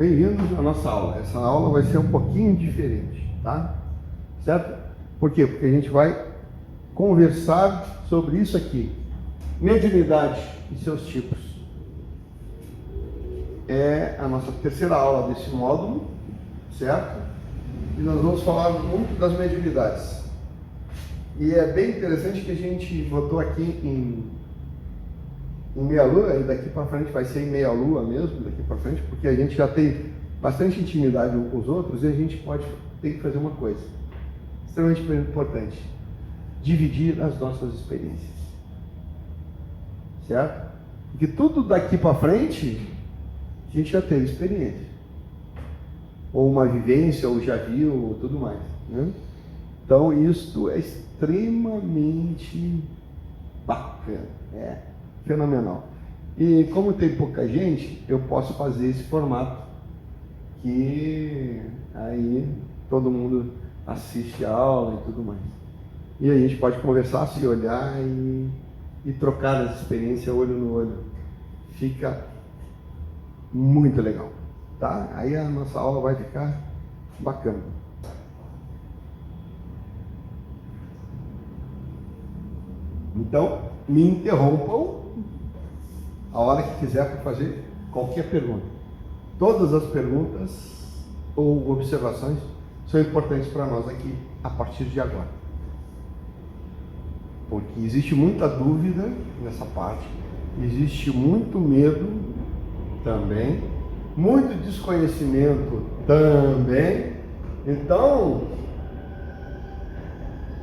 Bem-vindos à nossa aula. Essa aula vai ser um pouquinho diferente, tá? Certo? Por quê? Porque a gente vai conversar sobre isso aqui. Mediunidade e seus tipos. É a nossa terceira aula desse módulo, certo? E nós vamos falar muito das mediunidades. E é bem interessante que a gente botou aqui em meia lua, e daqui para frente vai ser em meia lua mesmo, daqui para frente, porque a gente já tem bastante intimidade uns com os outros e a gente tem que fazer uma coisa extremamente importante: dividir as nossas experiências, certo? Porque tudo daqui para frente a gente já teve experiência, ou uma vivência, ou já viu, ou tudo mais, né? Então isso é extremamente bacana, fenomenal. E como tem pouca gente, eu posso fazer esse formato que aí todo mundo assiste a aula e tudo mais. E a gente pode conversar, se olhar e trocar essa experiência olho no olho. Fica muito legal, tá? Aí a nossa aula vai ficar bacana. Então, me interrompam a hora que quiser para fazer qualquer pergunta. Todas as perguntas ou observações são importantes para nós aqui a partir de agora. Porque existe muita dúvida nessa parte, existe muito medo também, muito desconhecimento também. Então,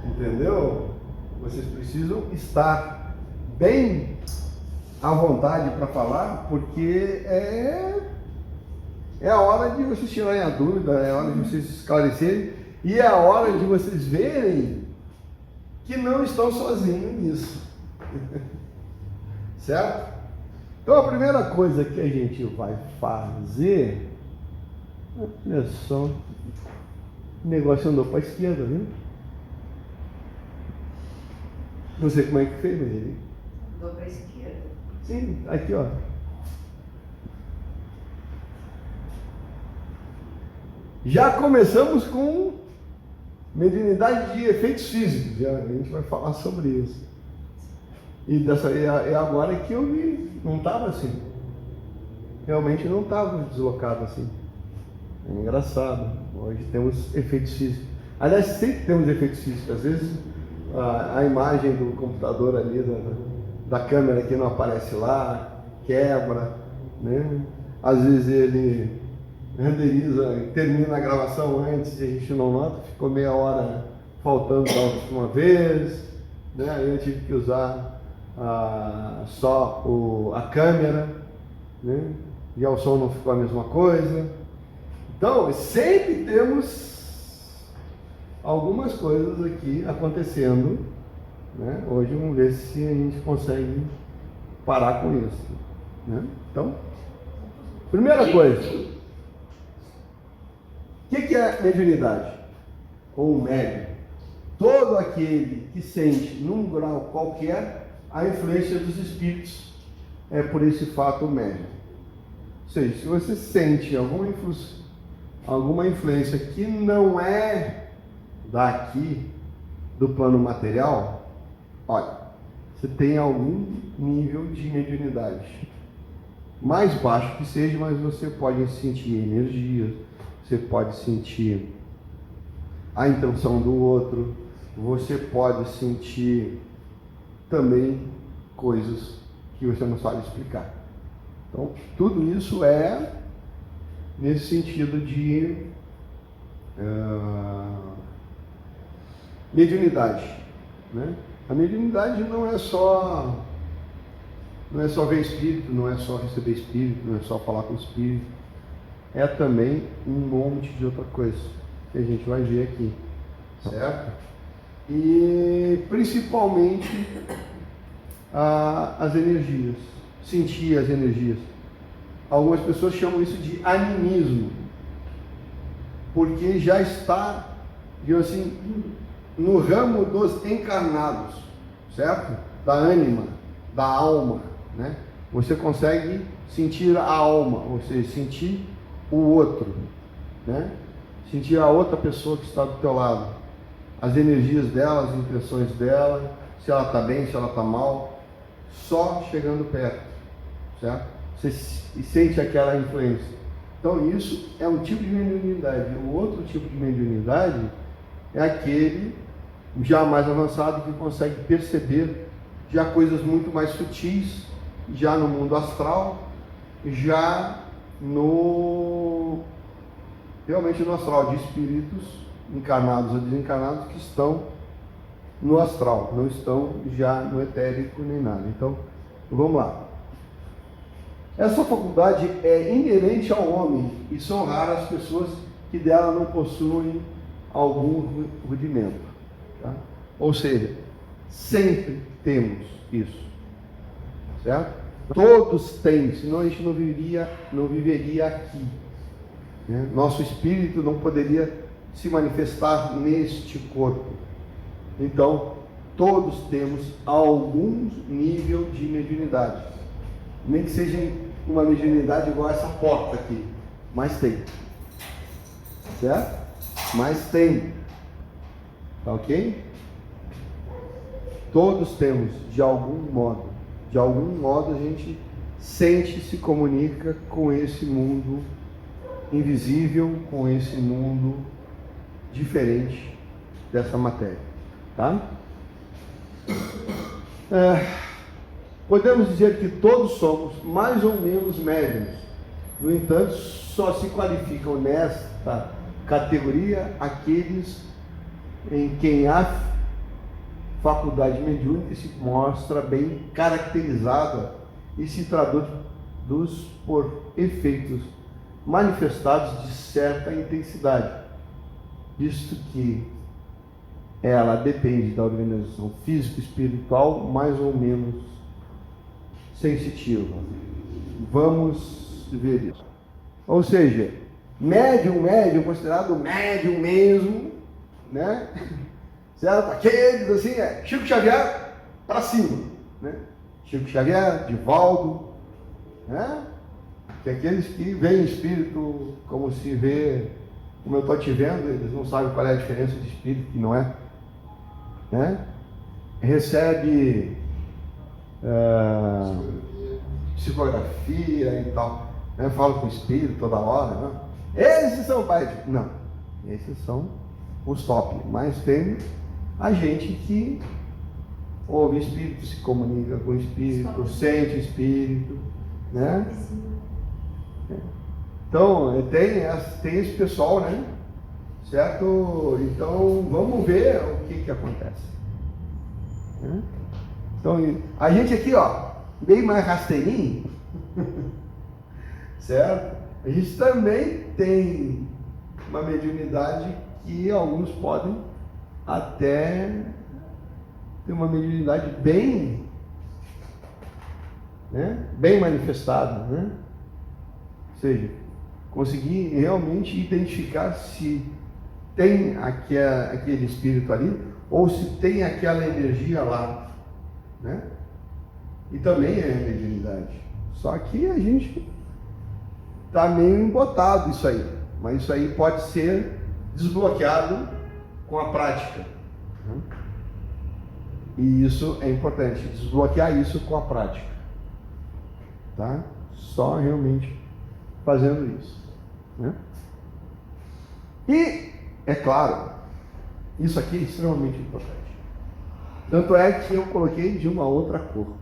entendeu? Vocês precisam estar bem à vontade para falar, porque é a hora de vocês tirarem a dúvida, é a hora de vocês esclarecerem e é a hora de vocês verem que não estão sozinhos nisso. Certo? Então a primeira coisa que a gente vai fazer, olha só, o negócio andou para a esquerda, viu? Não sei como é que fez, mas ele andou para a esquerda. Sim, aqui ó. Já começamos com mediunidade de efeitos físicos. A gente vai falar sobre isso. E é agora que eu vi, não estava assim. Realmente não estava deslocado assim. É engraçado. Hoje temos efeitos físicos. Aliás, sempre temos efeitos físicos. Às vezes a imagem do computador ali, da câmera que não aparece lá, quebra, né? Às vezes ele renderiza, termina a gravação antes e a gente não nota, ficou meia hora faltando da última vez, né? Aí eu tive que usar só a câmera, né? E o som não ficou a mesma coisa. Então, sempre temos algumas coisas aqui acontecendo, né? Hoje vamos ver se a gente consegue parar com isso, né? Então, primeira coisa, o que é mediunidade? Ou médium? Todo aquele que sente, num grau qualquer, a influência dos espíritos é por esse fato médium. Ou seja, se você sente alguma influência que não é daqui, do plano material, olha, você tem algum nível de mediunidade. Mais baixo que seja, mas você pode sentir energia, você pode sentir a intenção do outro, você pode sentir também coisas que você não sabe explicar. Então, tudo isso é nesse sentido de mediunidade, né? A mediunidade não é só ver espírito, não é só receber espírito, não é só falar com espírito, é também um monte de outra coisa que a gente vai ver aqui, certo? E principalmente as energias, sentir as energias. Algumas pessoas chamam isso de animismo, porque já está, digamos assim, no ramo dos encarnados, certo? Da ânima, da alma, né? Você consegue sentir a alma, ou seja, sentir o outro, né? Sentir a outra pessoa que está do teu lado, as energias dela, as impressões dela, se ela está bem, se ela está mal, só chegando perto, certo? Você sente aquela influência. Então isso é um tipo de mediunidade. O outro tipo de mediunidade é aquele já mais avançado que consegue perceber já coisas muito mais sutis, já no mundo astral, já realmente no astral, de espíritos encarnados ou desencarnados que estão no astral, não estão já no etérico nem nada. Então, vamos lá. Essa faculdade é inerente ao homem e são raras as pessoas que dela não possuem algum rudimento. Tá? Ou seja, sempre temos isso, certo? Todos têm, senão a gente não viveria aqui. Né? Nosso espírito não poderia se manifestar neste corpo. Então, todos temos algum nível de mediunidade. Nem que seja uma mediunidade igual a essa porta aqui, mas tem. Certo? Mas tem. Tá ok? Todos temos, de algum modo. De algum modo a gente sente, se comunica com esse mundo invisível, com esse mundo diferente dessa matéria. Tá? Podemos dizer que todos somos mais ou menos médiuns. No entanto, só se qualificam nesta categoria aqueles em quem a faculdade mediúnica se mostra bem caracterizada e se traduz por efeitos manifestados de certa intensidade, visto que ela depende da organização físico-espiritual mais ou menos sensitiva. Vamos ver isso. Ou seja, médium, considerado médium mesmo, né? Certo? Aqueles assim, Chico Xavier para cima, né? Chico Xavier, Divaldo, né? Que aqueles que veem espírito como se vê, como eu estou te vendo, eles não sabem qual é a diferença de espírito que não é, né? Recebe psicografia e tal, né? Fala com o espírito toda hora, né? Esses são pais. Não, esses são os top, mas tem a gente que ouve espírito, se comunica com o espírito, sente o espírito, né? Então, tem esse pessoal, né? Certo? Então, vamos ver o que acontece. Né? Então, a gente aqui, ó, bem mais rasteirinho, certo? A gente também tem uma mediunidade que alguns podem até ter uma mediunidade bem, né? Bem manifestada, né? Ou seja, conseguir realmente identificar se tem aquele espírito ali ou se tem aquela energia lá, né? E também é mediunidade. Só que a gente está meio embotado isso aí, mas isso aí pode ser desbloqueado com a prática, né? E isso é importante, desbloquear isso com a prática, tá? Só realmente fazendo isso, né? E, é claro, isso aqui é extremamente importante. Tanto é que eu coloquei de uma outra cor,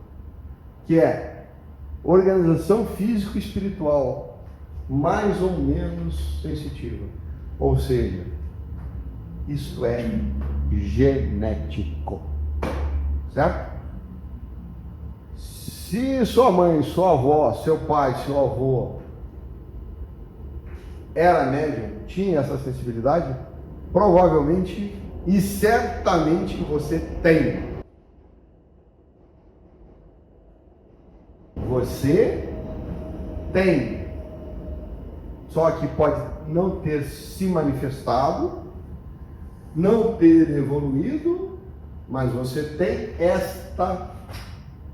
que é organização físico-espiritual mais ou menos sensitiva. Ou seja, isso é genético. Certo? Se sua mãe, sua avó, seu pai, seu avô era médium, tinha essa sensibilidade, provavelmente e certamente você tem. Você tem. Só que pode não ter se manifestado, não ter evoluído, mas você tem esta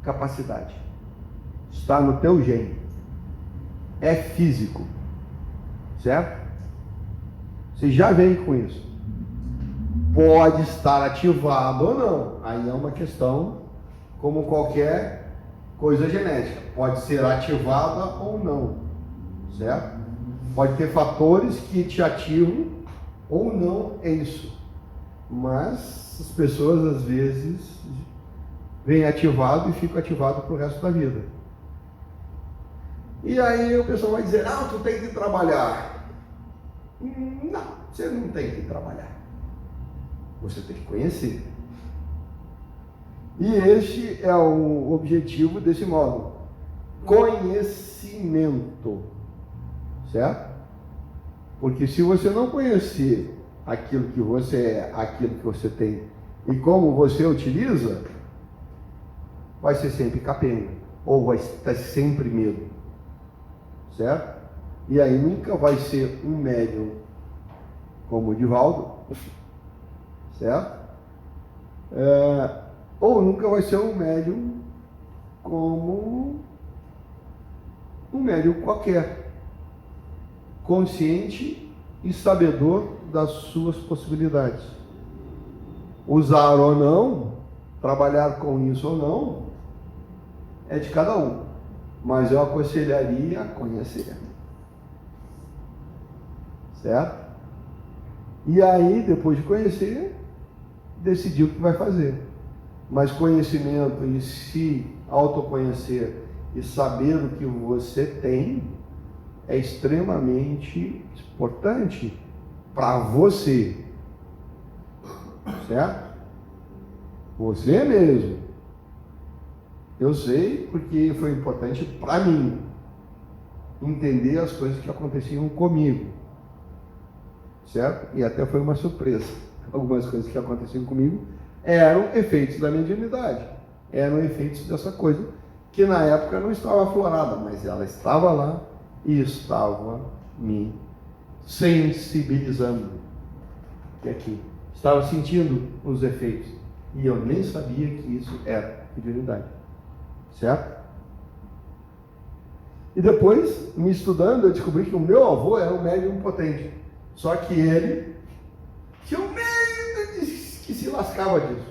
capacidade. Está no teu gene. É físico. certo? Você já vem com isso. Pode estar ativado ou não. Aí é uma questão como qualquer coisa genética. Pode ser ativada ou não, certo? Pode ter fatores que te ativam ou não isso. Mas as pessoas às vezes vêm ativado e ficam ativado para o resto da vida. E aí o pessoal vai dizer, não, tu tem que trabalhar. Não, você não tem que trabalhar. Você tem que conhecer. E este é o objetivo desse módulo. Conhecimento. Certo? Porque se você não conhecer aquilo que você é, aquilo que você tem e como você utiliza, vai ser sempre capenga. Ou vai ter sempre medo. Certo? E aí nunca vai ser um médium como o Divaldo, certo? Ou nunca vai ser um médium como um médium qualquer, consciente e sabedor das suas possibilidades. Usar ou não, trabalhar com isso ou não, é de cada um. Mas eu aconselharia a conhecer. Certo? E aí, depois de conhecer, decidir o que vai fazer. Mas conhecimento e se autoconhecer e saber o que você tem é extremamente importante para você. Certo? Você mesmo. Eu sei porque foi importante para mim entender as coisas que aconteciam comigo, certo? E até foi uma surpresa. Algumas coisas que aconteciam comigo eram efeitos da mediunidade, eram efeitos dessa coisa que na época não estava aflorada, mas ela estava lá e estava me sensibilizando. E aqui, estava sentindo os efeitos e eu nem sabia que isso era mediunidade. Certo? E depois, me estudando, eu descobri que o meu avô era um médium potente. Só que ele tinha um medo que se lascava disso.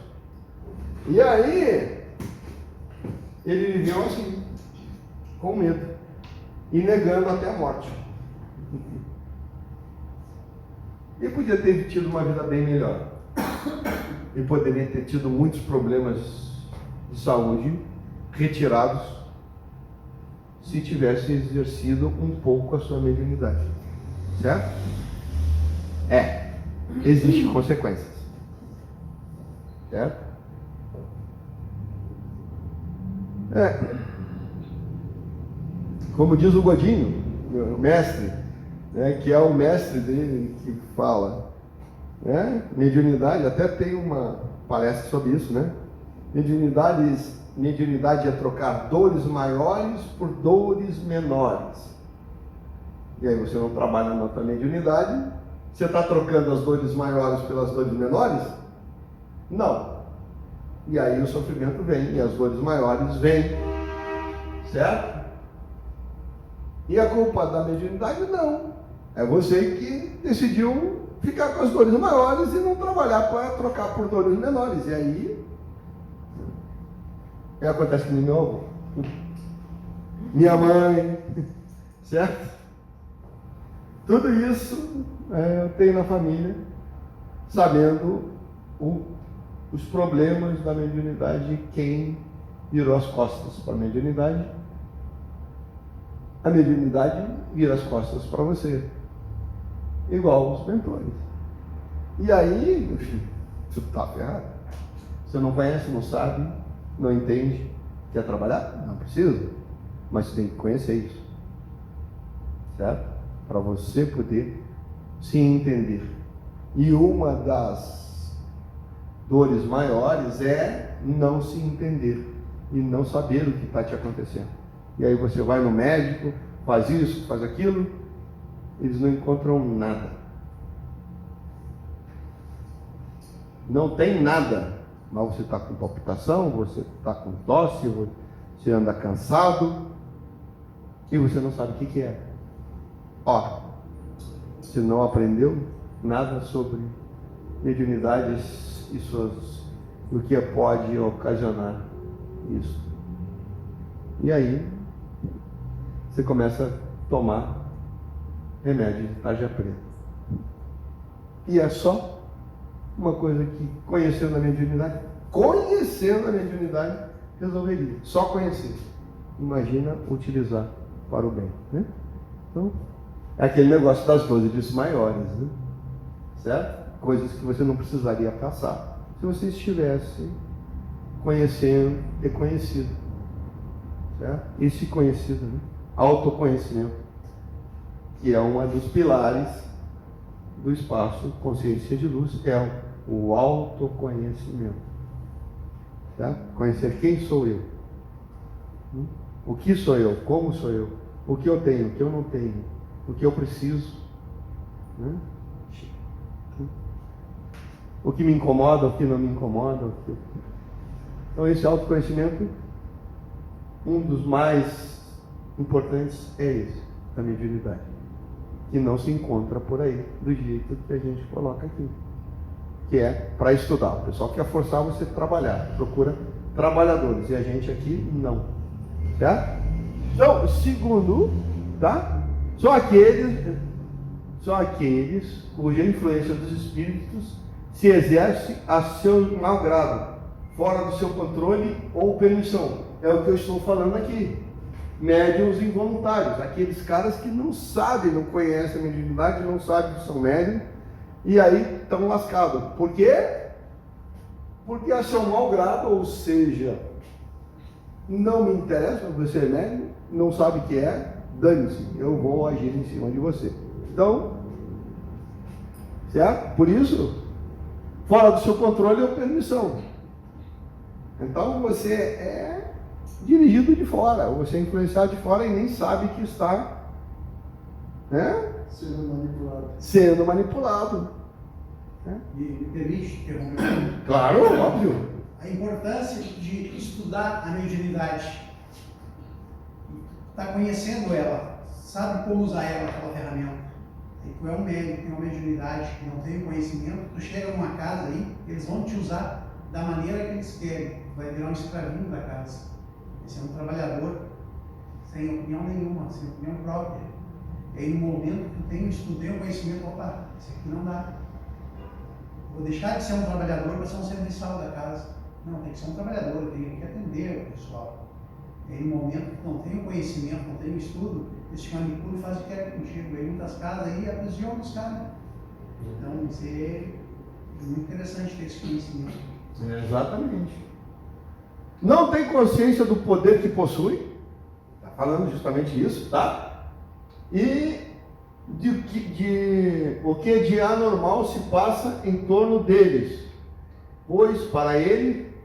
E aí, ele viveu assim, com medo. E negando até a morte. E podia ter tido uma vida bem melhor. E poderia ter tido muitos problemas de saúde retirados se tivesse exercido um pouco a sua mediunidade. Certo? Existem consequências. Certo? Como diz o Godinho, meu mestre, que é o mestre dele que fala, mediunidade, até tem uma palestra sobre isso, né? Mediunidade é trocar dores maiores por dores menores. E aí você não trabalha na tua mediunidade, você está trocando as dores maiores pelas dores menores? Não. E aí o sofrimento vem, e as dores maiores vêm. Certo? E a culpa da mediunidade não. É você que decidiu ficar com as dores maiores e não trabalhar para trocar por dores menores. E aí acontece que meu avô, minha mãe, certo? Tudo isso eu tenho na família, sabendo os problemas da mediunidade, quem virou as costas para a mediunidade vira as costas para você, igual os mentores. E aí, meu filho, você está ferrado. Você não conhece, não sabe, não entende, quer trabalhar? Não precisa, mas você tem que conhecer isso, certo? Para você poder se entender. E uma das dores maiores é não se entender e não saber o que está te acontecendo. E aí você vai no médico, faz isso, faz aquilo, eles não encontram nada. Não tem nada. Mas você está com palpitação, você está com tosse, você anda cansado e você não sabe o que é. se não aprendeu nada sobre mediunidades e o que pode ocasionar isso. E aí, você começa a tomar remédio de tarja preta. E é só uma coisa que, conhecendo a mediunidade, resolveria. Só conhecer. Imagina utilizar para o bem, né? Então, é aquele negócio das 12 vícios maiores, né? Certo? Coisas que você não precisaria passar se você estivesse conhecendo e conhecido. Certo? Esse conhecido, né? Autoconhecimento, que é um dos pilares do espaço Consciência de Luz, é o autoconhecimento. Tá? Conhecer quem sou eu, o que sou eu, como sou eu, o que eu tenho, o que eu não tenho, o que eu preciso, né? O que me incomoda, o que não me incomoda. Então esse autoconhecimento, um dos mais importantes é esse, da mediunidade, que não se encontra por aí do jeito que a gente coloca aqui, que é para estudar. O pessoal quer forçar você a trabalhar, procura trabalhadores, e a gente aqui não, tá? Então, segundo, tá? São aqueles cuja influência dos espíritos se exerce a seu mau grado, fora do seu controle ou permissão. É o que eu estou falando aqui. Médiuns involuntários, aqueles caras que não sabem, não conhecem a mediunidade, não sabem que são médiuns, e aí estão lascados. Por quê? Porque a seu mau grado, ou seja, não me interessa, você é médium, não sabe o que é, dane-se, eu vou agir em cima de você. Então, certo? Por isso, fora do seu controle ou permissão. Então você é dirigido de fora, você é influenciado de fora e nem sabe que está, né? Sendo manipulado. Né? Me permite interromper? Claro, óbvio. A importância de estudar a mediunidade. Está conhecendo ela, sabe como usar ela, aquela ferramenta. E tu é um médico, tem uma mediunidade, não tem conhecimento, tu chega numa casa aí, eles vão te usar da maneira que eles querem. Tu vai virar um escravinho da casa. Esse é um trabalhador sem opinião nenhuma, sem opinião própria. E aí no momento que tu tem um conhecimento, opa, isso aqui não dá. Vou deixar de ser um trabalhador para ser um serviçal da casa. Não, tem que ser um trabalhador, tem que atender o pessoal. E aí no momento que não tem o conhecimento, não tem o estudo, eles te manipulam e fazem o que querem contigo. Aí muitas casas aí aprisionam os caras. Então isso é muito interessante ter esse conhecimento. Exatamente. Não tem consciência do poder que possui, está falando justamente isso, tá? E o que de anormal se passa em torno deles, pois para ele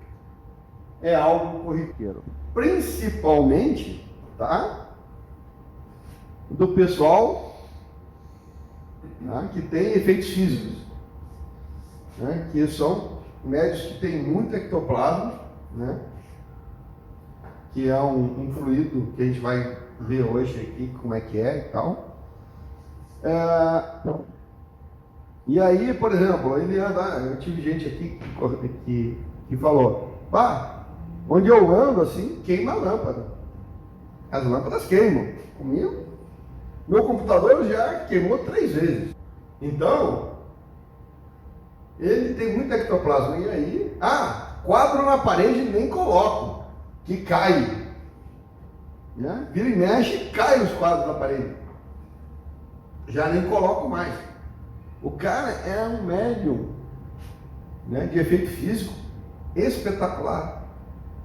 é algo corriqueiro. Principalmente, tá? Do pessoal, tá? Que tem efeitos físicos, né? Que são médios que têm muito ectoplasma, né? Que é um fluido que a gente vai ver hoje aqui como é que é e tal. E aí, por exemplo, ele anda, eu tive gente aqui que falou, onde eu ando assim, queima a lâmpada. As lâmpadas queimam. Comigo, meu computador já queimou 3 vezes. Então, ele tem muito ectoplasma. E aí, quadro na parede nem coloco, que cai. Né? Vira e mexe, cai os quadros na parede. Já nem coloco mais. O cara é um médium, né, de efeito físico espetacular.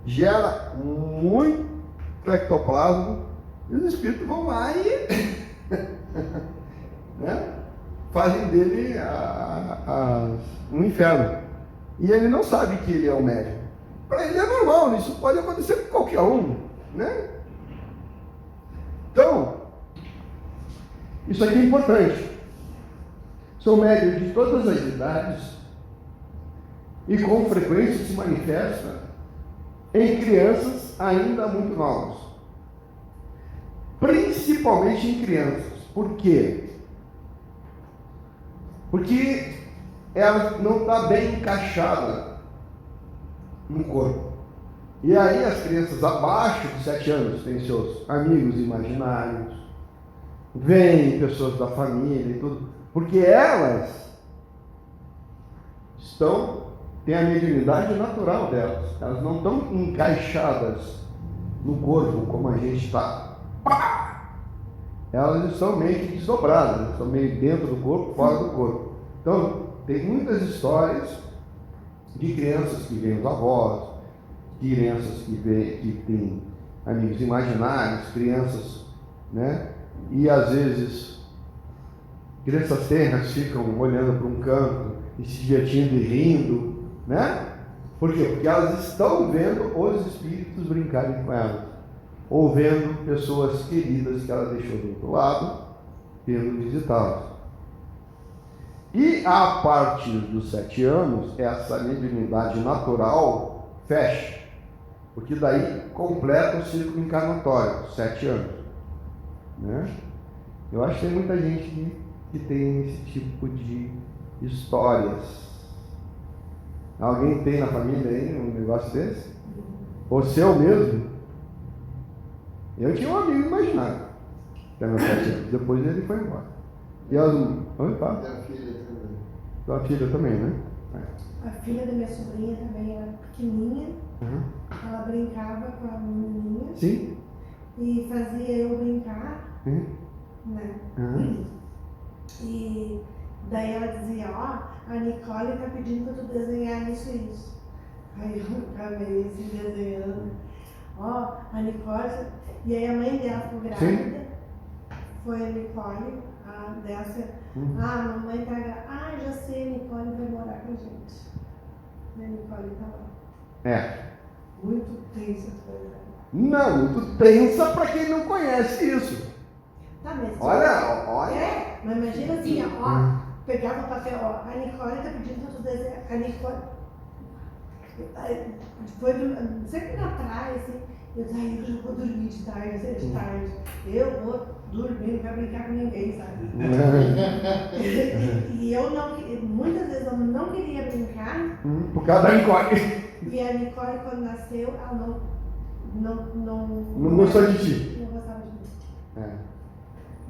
Gera muito ectoplasma e os espíritos vão lá e né, fazem dele um inferno. E ele não sabe que ele é um médium. Para ele é normal, isso pode acontecer com qualquer um, né? Então, isso aqui é importante. São médios de todas as idades e com frequência se manifesta em crianças ainda muito novas. Principalmente em crianças. Por quê? Porque ela não está bem encaixada no corpo. E aí as crianças abaixo de 7 anos têm seus amigos imaginários, vêm pessoas da família e tudo, porque elas têm a mediunidade natural delas, elas não estão encaixadas no corpo como a gente está. Elas estão meio que desdobradas, estão meio dentro do corpo, fora do corpo. Então, tem muitas histórias de crianças que veem os avós, crianças que têm amigos imaginários, crianças, né? E às vezes, crianças terras ficam olhando para um canto e se divertindo e rindo, né? Por quê? Porque elas estão vendo os espíritos brincarem com elas, ou vendo pessoas queridas que ela deixou do outro lado, tendo visitá-las. E a partir dos 7 anos, essa mediunidade natural fecha, porque daí completa o ciclo encarnatório, 7 anos. Né? Eu acho que tem muita gente que tem esse tipo de histórias. Alguém tem na família aí um negócio desse? Ou seu mesmo? Eu tinha um amigo imaginário, até meus 7 anos. Depois ele foi embora. E as... Opa. Minha filha também. Tua filha também, né? A filha da minha sobrinha também era pequenininha. Uhum. Ela brincava com a menininha. Sim. E fazia eu brincar, Uhum. né? Uhum. E daí ela dizia, ó, a Nicole tá pedindo pra tu desenhar isso e isso. Aí eu acabei assim desenhando. Ó, a Nicole... E aí a mãe dela ficou grávida. Sim. Foi a Nicole, a dessa. Uhum. Ah, a mamãe tá grávida. Ah, já sei, a Nicole vai morar com a gente. E a Nicole tá lá. É. Muito tensa a coisa. Não, muito tensa para quem não conhece isso. Tá, mas... Olha. É, mas imagina assim, ó, pegava o papel, ó, a Nicole tá pedindo pra tu desenhar, a Nicole... Foi sempre na praia, assim, eu disse, eu já vou dormir de tarde, de tarde. Eu vou dormir, não quero brincar com ninguém, sabe? E eu não, muitas vezes eu não queria brincar. Por causa da Nicole. E a Nicole, quando nasceu, ela Não gostou de ti. Não gostava de mim.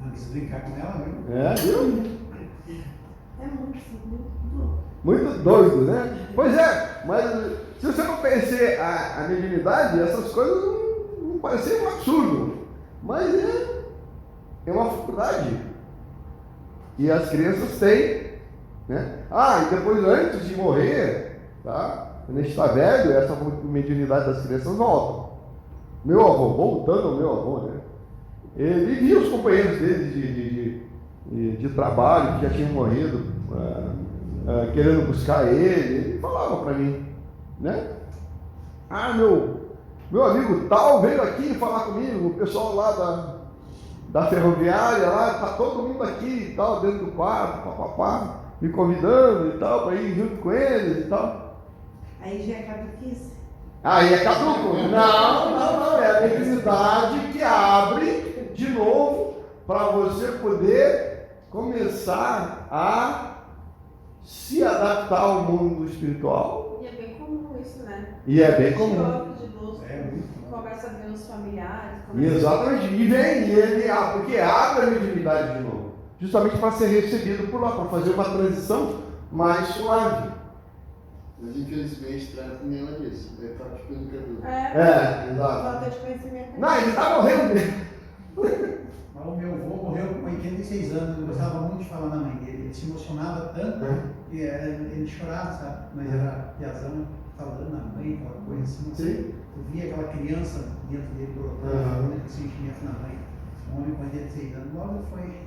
Não quis brincar com ela, viu? Viu? É muito Muito doido, né? Pois é, mas se você não conhecer a mediunidade, essas coisas não parecem um absurdo. Mas é uma faculdade. E as crianças têm, né? E depois, antes de morrer, tá? Quando a gente está velho, essa mediunidade das crianças volta. Meu avô, voltando ao meu avô, né? Ele via os companheiros dele de trabalho que já tinham morrido, querendo buscar ele falava para mim, né? Meu amigo tal veio aqui falar comigo, o pessoal lá da ferroviária, lá, tá todo mundo aqui e tal, dentro do quarto, papapá, me convidando e tal, para ir junto com eles e tal. Aí já é caduquice? Aí é caduco. Não, é a mediunidade que abre de novo para você poder começar a se adaptar ao mundo espiritual. E é bem comum isso, né? E é bem comum. De luz, muito. conversa bem os familiares. Exatamente. E vem, porque abre a mediunidade de novo. Justamente para ser recebido por lá, para fazer uma transição mais suave. Mas infelizmente trata nela disso. É prático educador. Exato. Falta de conhecimento. Não, ele está morrendo mesmo. Mas o meu avô morreu com 86 anos, eu gostava muito de falar na mãe dele. Ele se emocionava tanto que ele chorava, sabe? Mas era piazão falando na mãe, aquela coisa assim. Sim. Eu via aquela criança dentro dele, falando esse sentimento na mãe. Um homem com 86 anos, logo foi.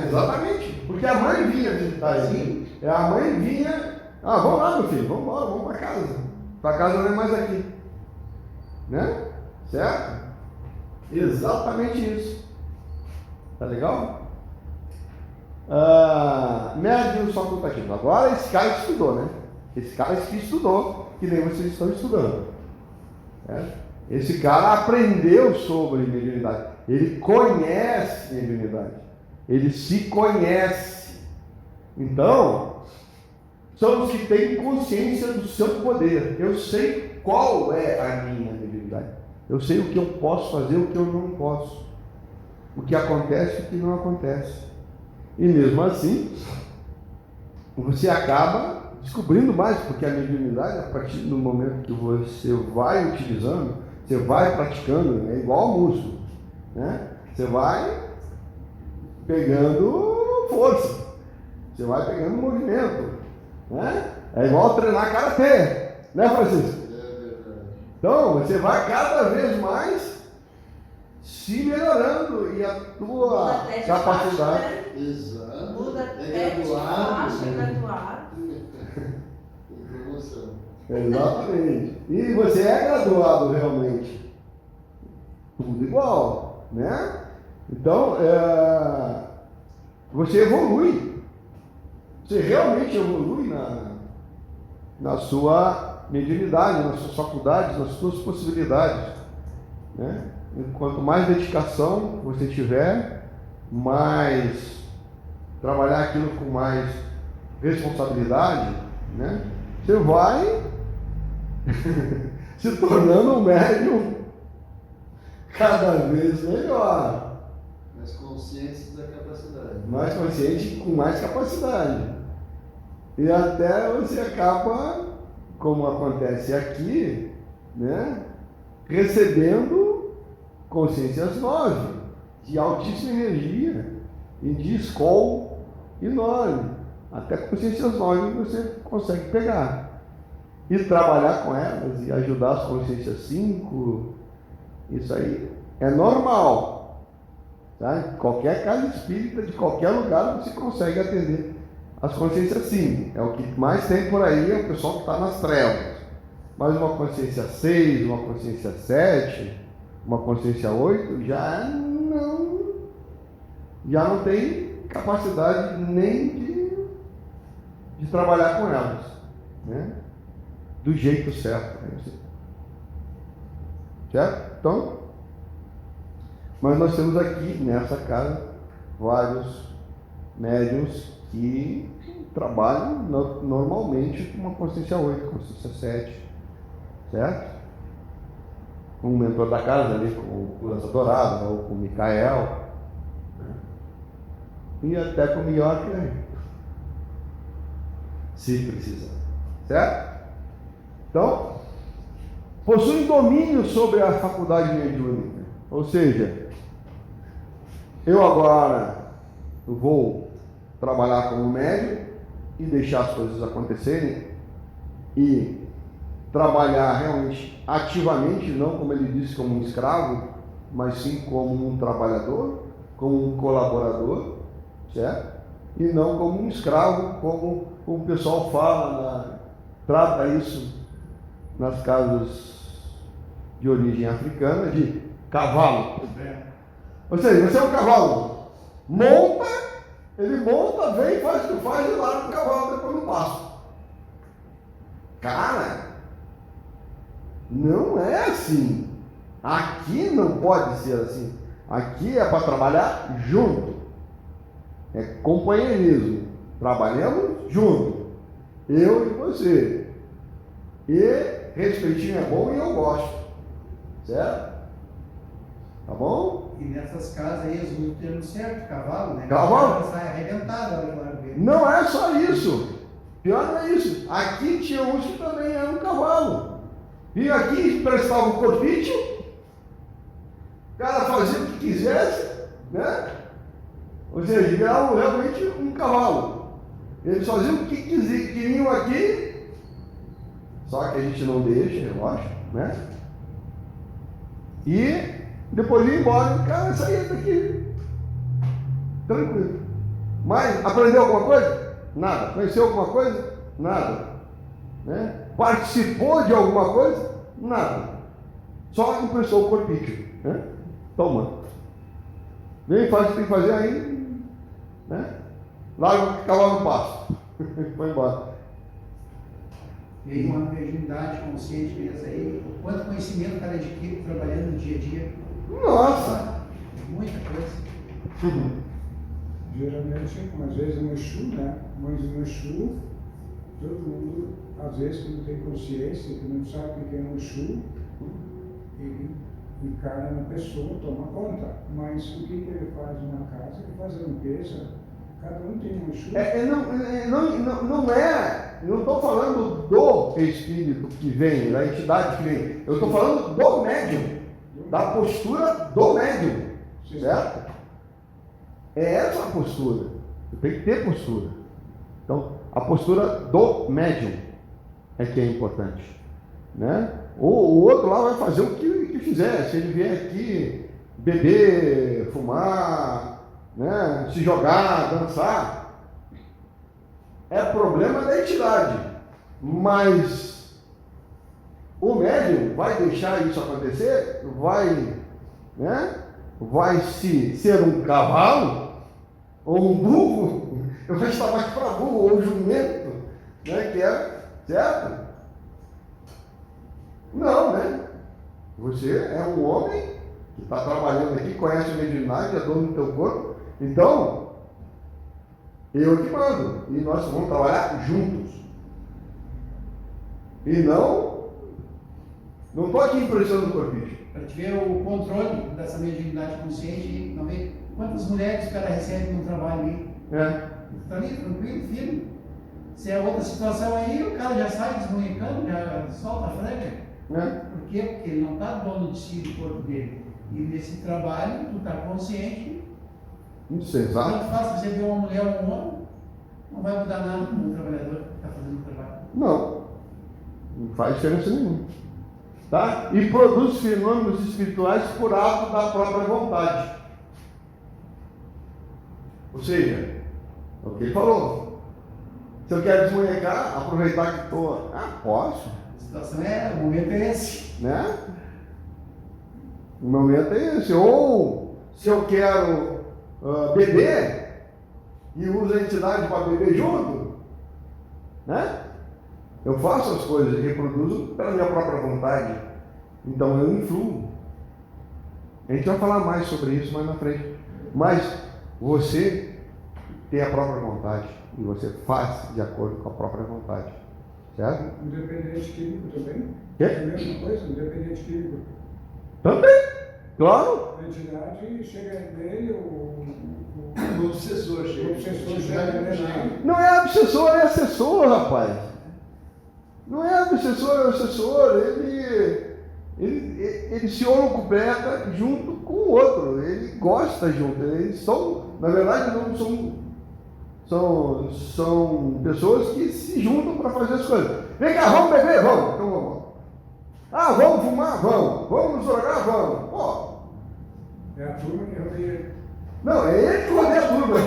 Exatamente. Porque a mãe vinha visitar ele. A mãe vinha. Vamos lá, meu filho, vamos embora, vamos para casa. Para casa não é mais aqui. Né? Certo? Exatamente isso. Tá legal? Médium só contativa. Agora esse cara que estudou, né? Esse cara que estudou, que nem vocês estão estudando. Esse cara aprendeu sobre mediunidade. Ele conhece mediunidade. Ele se conhece. Então, são os que têm consciência do seu poder. Eu sei qual é a minha mediunidade. Eu sei o que eu posso fazer, o que eu não posso. O que acontece e o que não acontece. E mesmo assim, você acaba descobrindo mais, porque a mediunidade, a partir do momento que você vai utilizando, você vai praticando, é igual ao músculo, né? Você vai pegando força, você vai pegando movimento, né? É igual treinar karatê, né, Francisco? Então, você vai cada vez mais se melhorando e a tua Muda capacidade. até de Exato. Muda É até de graduado. faixa, é graduado. Tem promoção. Exatamente. E você é graduado realmente. Tudo igual, né? Então, você evolui. Você realmente evolui na sua mediunidade, nas suas faculdades, nas suas possibilidades, né? E quanto mais dedicação você tiver, mais trabalhar aquilo com mais responsabilidade, né? Você vai se tornando um médium cada vez melhor, Mais conscientes da capacidade. mais consciente, com mais capacidade. E até você acaba, como acontece aqui, né, recebendo consciências novas, de altíssima energia e de escola enorme. Até consciências novas você consegue pegar. E trabalhar com elas e ajudar as consciências 5, isso aí é normal. Tá? Em qualquer casa espírita, de qualquer lugar, você consegue atender as consciências 5. É o que mais tem por aí, é o pessoal que está nas trevas. Mas uma consciência 6, uma consciência 7, uma consciência 8, já não tem capacidade nem de trabalhar com elas, né? Do jeito certo. Certo? Então, mas nós temos aqui nessa casa vários médiuns que trabalham normalmente com uma consciência 8, consciência 7, certo? Com o mentor da casa ali, com o Lança Dourado, ou com o Micael, né? E até com o Miguel Arcanjo, se precisar, certo? Então, possuem domínio sobre a faculdade mediúnica, ou seja, eu agora vou trabalhar como médium e deixar as coisas acontecerem e trabalhar realmente ativamente, não como ele disse, como um escravo, mas sim como um trabalhador, como um colaborador, certo? E não como um escravo, como o pessoal fala, trata isso nas casas de origem africana de cavalo. Ou seja, você é um cavalo, ele monta, vem, faz o que faz e larga o cavalo depois no pasto. Cara, não é assim. Aqui não pode ser assim. Aqui é para trabalhar junto. É companheirismo. Trabalhamos junto. Eu e você. E respeitinho é bom e eu gosto. Certo? Tá bom? E nessas casas aí eles usam o termo certo, cavalo, né? Cavalo? Ela sai arrebentada a hora que ela vê. Não é só isso. Pior não é isso. Aqui tinha uns que também eram um cavalo. E aqui prestava o corpício. O cara fazia o que quisesse, né? Ou seja, viravam realmente um cavalo. Eles faziam o que queriam aqui. Só que a gente não deixa, eu acho, né? E depois ia embora, o cara saía daqui tranquilo. Mas aprendeu alguma coisa? Nada. Conheceu alguma coisa? Nada. Né? Participou de alguma coisa? Nada. Só emprestou o corpício. Né? Toma. Vem, faz o que tem que fazer aí. Né? Larga o cavalo no pasto. Foi embora. E aí uma mediunidade consciente mesmo aí, o quanto conhecimento o cara adquire trabalhando no dia a dia. Nossa! Muita coisa. Geralmente, às vezes no Exu, né? Mas no Exu, todo mundo, às vezes, que não tem consciência, que não sabe o que é um Exu, ele encarna na pessoa, toma conta. Mas o que ele faz na casa? Ele faz a limpeza. Cada um tem um Exu. Não estou falando do espírito que vem, da entidade que vem. Eu estou falando do médium, da postura do médium, certo? É essa a postura. Tem que ter postura. Então, a postura do médium é que é importante, né? O outro lá vai fazer o que fizer. Se ele vier aqui beber, fumar, né? Se jogar, dançar, é problema da entidade. Mas o médium vai deixar isso acontecer? Vai, né? Vai se ser um cavalo ou um burro? Eu vou estar mais para burro ou jumento, né? Que é certo? Não, né? Você é um homem que está trabalhando aqui, conhece a mediunidade, é dono do teu corpo. Então, eu que mando. E nós vamos trabalhar juntos. E não estou aqui impressionando o corpicho. Para te ver o controle dessa mediunidade consciente, não vê quantas mulheres o cara recebe no trabalho ali. Está ali, tranquilo, firme. Se é outra situação aí, o cara já sai desmunhecando, já solta a franja. Por quê? Porque ele não está dono de si, do corpo dele. E nesse trabalho, tu está consciente. Isso, exato. Tanto faz você ver uma mulher ou um homem, não vai mudar nada no trabalhador que está fazendo o trabalho. Não faz diferença nenhuma. Tá? E produz fenômenos espirituais por ato da própria vontade. Ou seja, é o que ele falou. Se eu quero desmunhecar, aproveitar que estou. Posso. A situação o momento é esse. Né? O momento é esse. Ou se eu quero beber e uso a entidade para beber junto, né? Eu faço as coisas e reproduzo pela minha própria vontade. Então eu influo. A gente vai falar mais sobre isso mais na frente. Mas você tem a própria vontade e você faz de acordo com a própria vontade. Certo? Independente químico também. Quê? É a mesma coisa, independente químico. Também, claro. A entidade chega nele, O obsessor chega. o obsessor chega nele. Não é obsessor, é assessor, rapaz. Não é obsessor, é assessor. Ele se holocupleta junto com o outro. Ele gosta junto. Eles são, na verdade, não são pessoas que se juntam para fazer as coisas. Vem cá, vamos beber? Vamos. Então vamos. Vamos fumar? Vamos. Vamos nos drogar? Vamos. Pô. É a turma que rodeia. Não, é ele que rodeia a turma.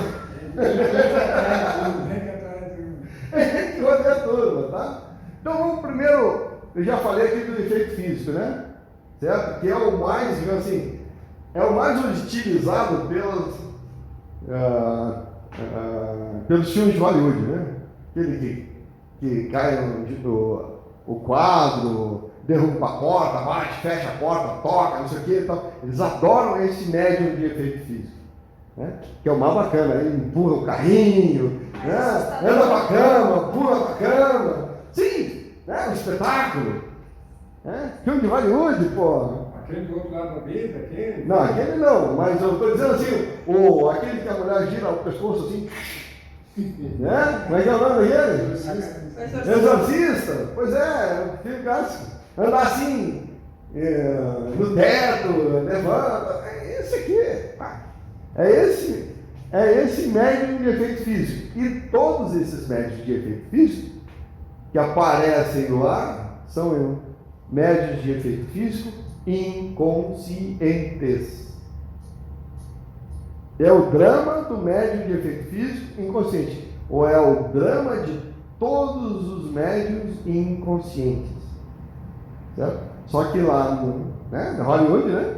É ele que rodeia a turma, tá? Então vamos primeiro, eu já falei aqui do efeito físico, né? Certo? Que é o mais, digamos assim, é o mais utilizado pelos filmes de Hollywood, né? Aquele que cai o quadro, derruba a porta, bate, fecha a porta, toca, não sei o que e tal. Eles adoram esse médium de efeito físico, né? Que é o mais bacana, ele empurra o carrinho, né? Anda pra cama, pula pra cama. Sim, né? Um espetáculo. Né? Filme de Hollywood, pô. Aquele do outro lado da vida, aquele? Não, aquele não, mas eu estou dizendo assim, aquele que a mulher gira o pescoço assim, né? Como é que é o nome dele? Exorcista. Pois é, filho clássico. Andar assim, no teto, levanta. É esse aqui, pá. É esse médium de efeito físico. E todos esses médios de efeito físico que aparecem lá são médios de efeito físico inconscientes. É o drama do médium de efeito físico inconsciente, ou é o drama de todos os médiums inconscientes, certo? Só que lá no Hollywood, né?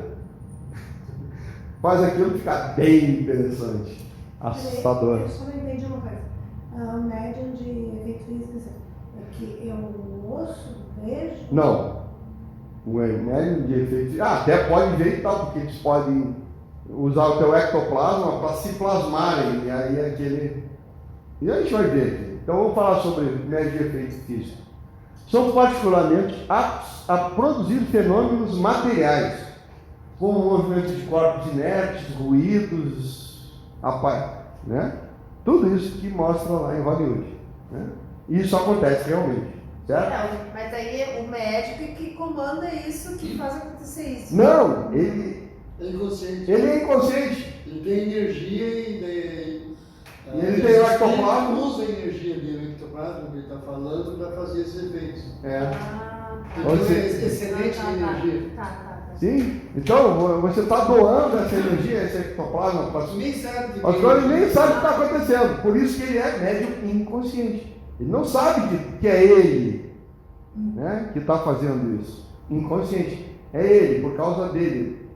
Faz aquilo ficar bem interessante, assustador. Eu só não entendi uma coisa. O médium de efeito físico é que eu ouço, vejo? Não. O médium de efeito físico, até pode ver e tal, porque eles podem usar o teu ectoplasma para se plasmarem, e aí aquele... E a gente vai ver aqui. Então vamos falar sobre médios de efeitos físicos. São particularmente aptos a produzir fenômenos materiais, como movimentos de corpos inertes, ruídos, né? Tudo isso que mostra lá em Hollywood, né? E isso acontece realmente, certo? Não, mas aí o médico que comanda isso, que faz acontecer isso. Não, ele É inconsciente. é inconsciente. Ele tem energia e ele tem o ectoplasma. Ele usa a energia dele, o ectoplasma que ele está falando, para fazer esses efeitos. É. Ah, Então Ou é seja, excelente energia. Tá. Sim? Então você está doando essa energia, esse ectoplasma para Ninguém sabe as coisas, nem sabe o que está acontecendo. Por isso que ele é médium inconsciente. Ele não sabe que é ele, né, que está fazendo isso. Inconsciente. É ele, por causa dele.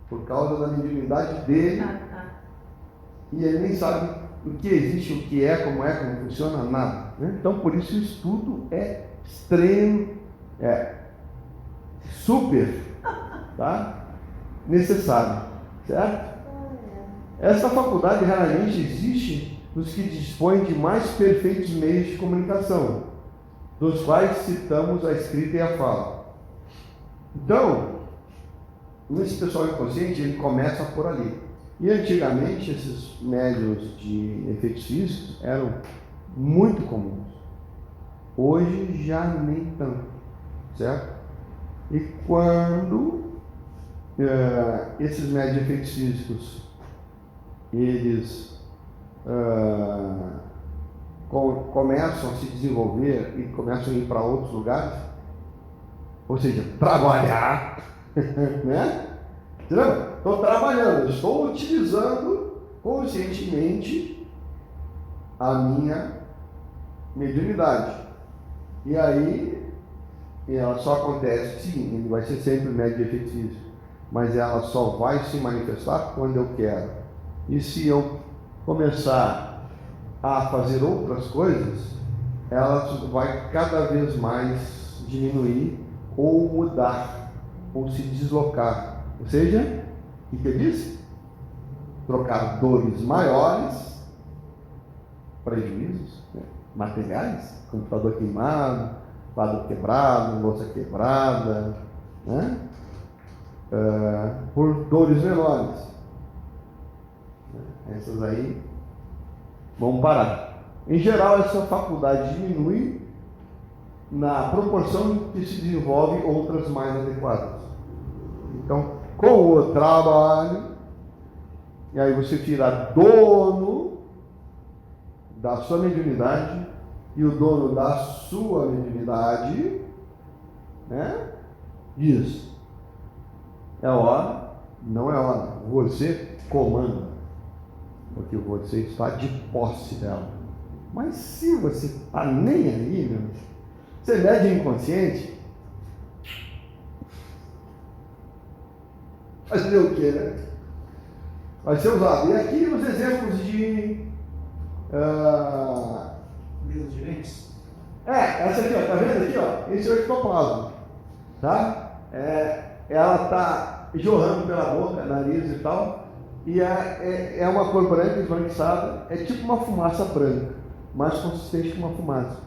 Por causa da mediunidade dele. E ele nem sabe o que existe, o que é, como funciona, nada. Né? Então, por isso, o estudo é extremo, super, tá? Necessário, certo? Essa faculdade raramente existe nos que dispõem de mais perfeitos meios de comunicação, dos quais citamos a escrita e a fala. Então, esse pessoal inconsciente, ele começa por ali. E antigamente, esses médiuns de efeitos físicos eram muito comuns. Hoje já nem tanto, certo? E quando esses médiuns de efeitos físicos, eles começam a se desenvolver e começam a ir para outros lugares, ou seja, trabalhar, né? Estou trabalhando, estou utilizando conscientemente a minha mediunidade. E aí, ela só acontece, sim, ele vai ser sempre médium de efeito físico, mas ela só vai se manifestar quando eu quero. E se eu começar a fazer outras coisas, ela vai cada vez mais diminuir ou mudar, ou se deslocar. Ou seja, o que eu disse? Trocar dores maiores, prejuízos, né, materiais, computador queimado, quadro quebrado, louça quebrada, né, por dores menores. Essas aí vão parar. Em geral, essa faculdade diminui na proporção que se desenvolve outras mais adequadas. Então, com o trabalho, e aí você tira dono da sua mediunidade e o dono da sua mediunidade, né? Diz: é hora, não é hora, você comanda, porque você está de posse dela. Mas se você está nem aí, meu, você mede inconsciente, fazer o quê, né? Vai ser usado. E aqui os exemplos de Mesa de lentes. essa aqui, ó, tá vendo aqui, ó? Esse é o ectoplasma, tá? Ela tá jorrando pela boca, nariz e tal, e é uma cor branca esbranquiçada, é tipo uma fumaça branca, mais consistente que uma fumaça,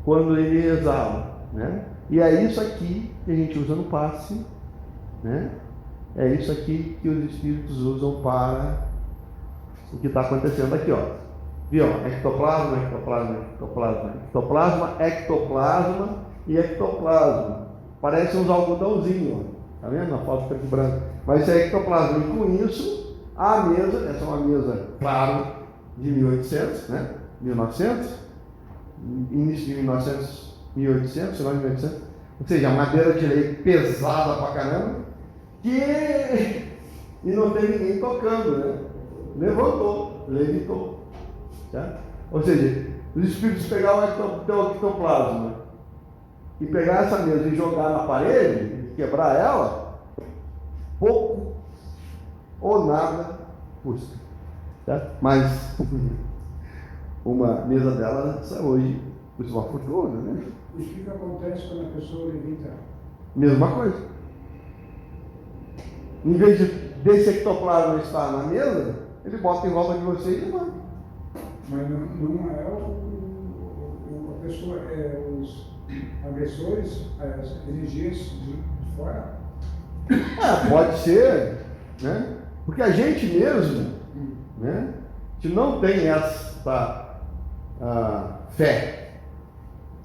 quando ele exala, né? E é isso aqui que a gente usa no passe, né? É isso aqui que os espíritos usam para o que está acontecendo aqui, ó. Viu? Ectoplasma, ectoplasma, ectoplasma, ectoplasma, ectoplasma e ectoplasma. Parece uns algodãozinhos, ó. Tá vendo? Na foto preto e branco. Mas isso é ectoplasma. E com isso, a mesa, essa é uma mesa, claro, de 1800, né? 1900, início de 1900, 1800, final de 1800. Ou seja, madeira de lei pesada pra caramba. E não tem ninguém tocando, né? Levantou, levitou, certo? Ou seja, os espíritos pegaram o ectoplasma e pegar essa mesa e jogar na parede, quebrar ela, pouco ou nada custa, certo? Mas uma mesa dela hoje custa uma fortuna, né? O que acontece quando a pessoa levita? Mesma coisa. Em vez de desse ectoplasma está na mesa, ele bota em volta de você e levanta. Mas não é a pessoa, os agressores, as energias de fora. Pode ser, né? Porque a gente mesmo, né? A gente não tem essa fé.